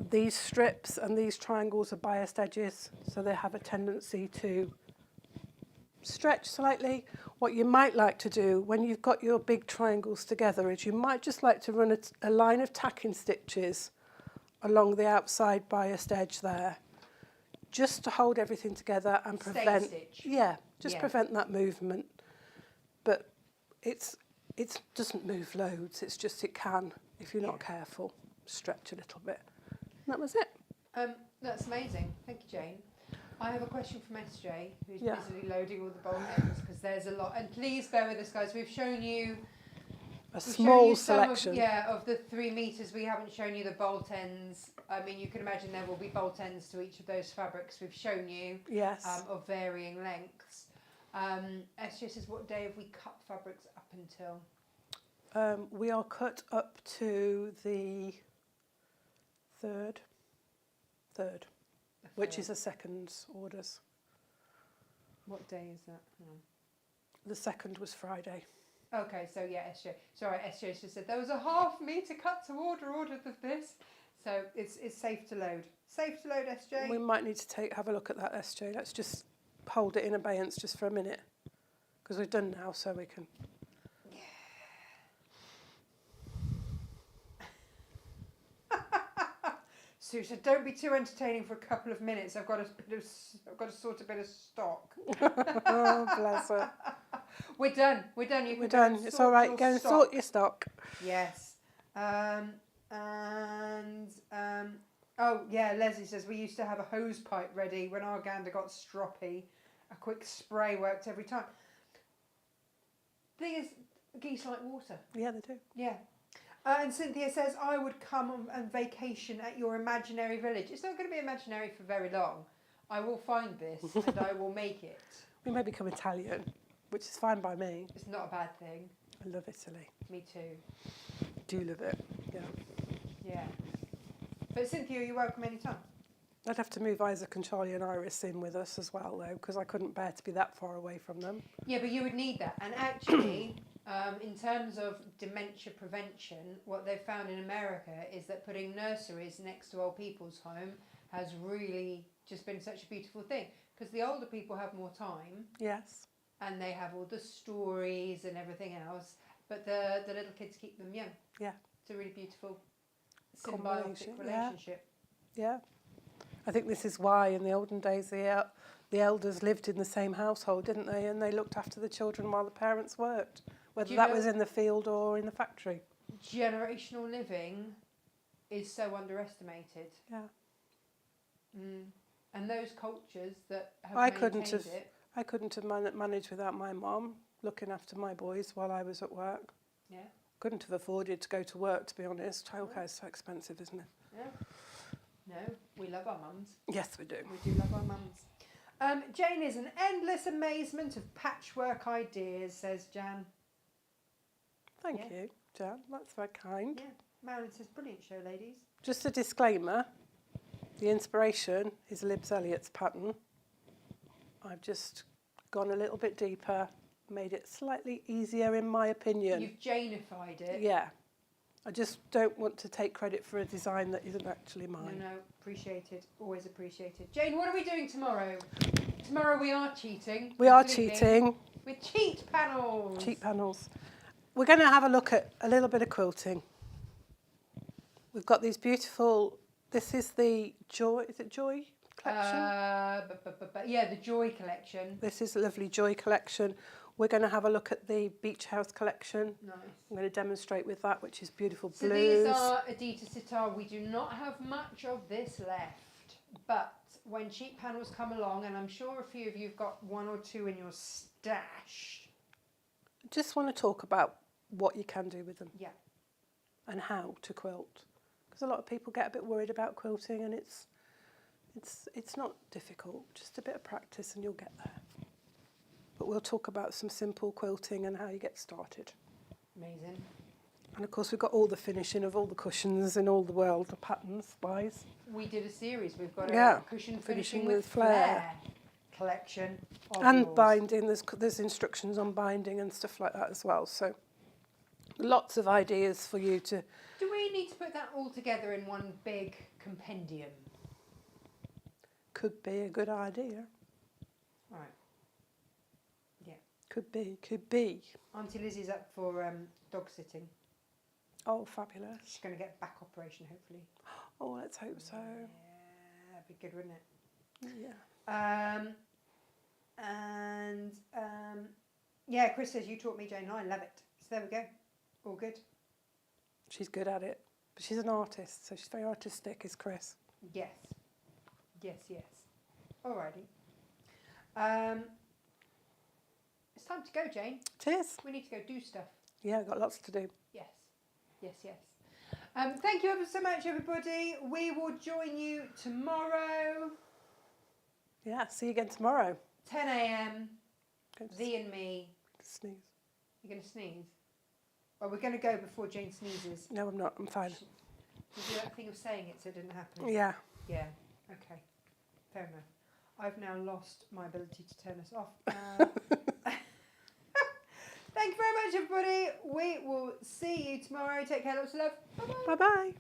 these strips and these triangles are biased edges, so they have a tendency to stretch slightly. What you might like to do when you've got your big triangles together is you might just like to run a line of tacking stitches along the outside biased edge there, just to hold everything together and prevent, prevent that movement. But it doesn't move loads. It's just it can, if you're not careful, stretch a little bit. And that was it. That's amazing. Thank you, Jane. I have a question from SJ, who's busily loading all the bowl ends because there's a lot. And please bear with us, guys. We've shown you a small selection. Of the 3 meters. We haven't shown you the bolt ends. I mean, you can imagine there will be bolt ends to each of those fabrics we've shown you. Yes. Of varying lengths. SJ says, what day have we cut fabrics up until? We are cut up to the third, which is a second's orders. What day is that? The second was Friday. Okay, so yeah, SJ. Sorry, SJ just said there was a ½ meter cut to ordered of this. So it's safe to load. Safe to load, SJ. We might need to have a look at that, SJ. Let's just hold it in abeyance just for a minute. Because we're done now, so we can... Sue said, "Don't be too entertaining for a couple of minutes. I've got to sort a bit of stock." Oh, bless her. We're done. We're done. We're done. It's all right. Go and sort your stock. Yes. Oh yeah, Leslie says we used to have a hose pipe ready when our gander got stroppy. A quick spray worked every time. Thing is, geese like water. Yeah, they do. Yeah. And Cynthia says, I would come on vacation at your imaginary village. It's not going to be imaginary for very long. I will find this and I will make it. We may become Italian, which is fine by me. It's not a bad thing. I love Italy. Me too. Do love it, yeah. Yeah. But Cynthia, you're welcome anytime. I'd have to move Isaac and Charlie and Iris in with us as well, though, because I couldn't bear to be that far away from them. Yeah, but you would need that. And actually... in terms of dementia prevention, what they've found in America is that putting nurseries next to old people's home has really just been such a beautiful thing. Because the older people have more time. Yes. And they have all the stories and everything else. But the little kids keep them young. Yeah. It's a really beautiful symbiotic relationship. Yeah. I think this is why in the olden days the elders lived in the same household, didn't they? And they looked after the children while the parents worked. Whether that was in the field or in the factory. Generational living is so underestimated. Yeah. And those cultures that have I couldn't have managed without my mum looking after my boys while I was at work. Yeah. Couldn't have afforded to go to work, to be honest. Childcare is so expensive, isn't it? Yeah. No, we love our mums. Yes, we do. We do love our mums. Jane is an endless amazement of patchwork ideas, says Jan. Thank you, Jan. That's very kind. Yeah. Marilyn says, brilliant show, ladies. Just a disclaimer. The inspiration is Libs Elliott's pattern. I've just gone a little bit deeper, made it slightly easier in my opinion. You've Jane-ified it. Yeah. I just don't want to take credit for a design that isn't actually mine. No, appreciated. Always appreciated. Jane, what are we doing tomorrow? Tomorrow we are cheating. We are cheating. With cheat panels. Cheat panels. We're going to have a look at a little bit of quilting. We've got these beautiful, this is the Joy, is it Joy collection? Yeah, the Joy collection. This is a lovely Joy collection. We're going to have a look at the Beach House collection. Nice. I'm going to demonstrate with that, which is beautiful so blues. These are Adidas Sitar. We do not have much of this left, but when cheap panels come along, and I'm sure a few of you have got 1 or 2 in your stash. Just want to talk about what you can do with them. Yeah. And how to quilt. Because a lot of people get a bit worried about quilting, and it's not difficult. Just a bit of practice and you'll get there. But we'll talk about some simple quilting and how you get started. Amazing. And of course we've got all the finishing of all the cushions in all the world, the patterns wise. We did a series. We've got Yeah, a cushion finishing finishing with with flair. flair collection of And yours. binding, there's instructions on binding and stuff like that as well. So lots of ideas for you to... Do we need to put that all together in one big compendium? Could be a good idea. Right. Yeah. Could be. Auntie Lizzie's up for dog sitting. Oh, fabulous. She's going to get a back operation, hopefully. Oh, let's hope so. Yeah, that'd be good, wouldn't it? Yeah. Yeah, Chris says, you taught me, Jane. I love it. So there we go. All good. She's good at it. But she's an artist, so she's very artistic, is Chris. Yes. Yes, yes. Alrighty. It's time to go, Jane. It is. We need to go do stuff. Yeah, got lots to do. Yes. Yes, yes. Thank you ever so much, everybody. We will join you tomorrow, Yeah, see you again tomorrow. 10 a.m. Going to Thee and me. sneeze. You're going to sneeze? Well, we're going to go before Jane sneezes. No, I'm not. I'm fine. Did you do that thing of saying it so it didn't happen? Yeah. Yeah. Okay. Fair enough. I've now lost my ability to turn us off. Thank you very much, everybody. We will see you tomorrow. Take care. Lots of love. Bye-bye. Bye-bye.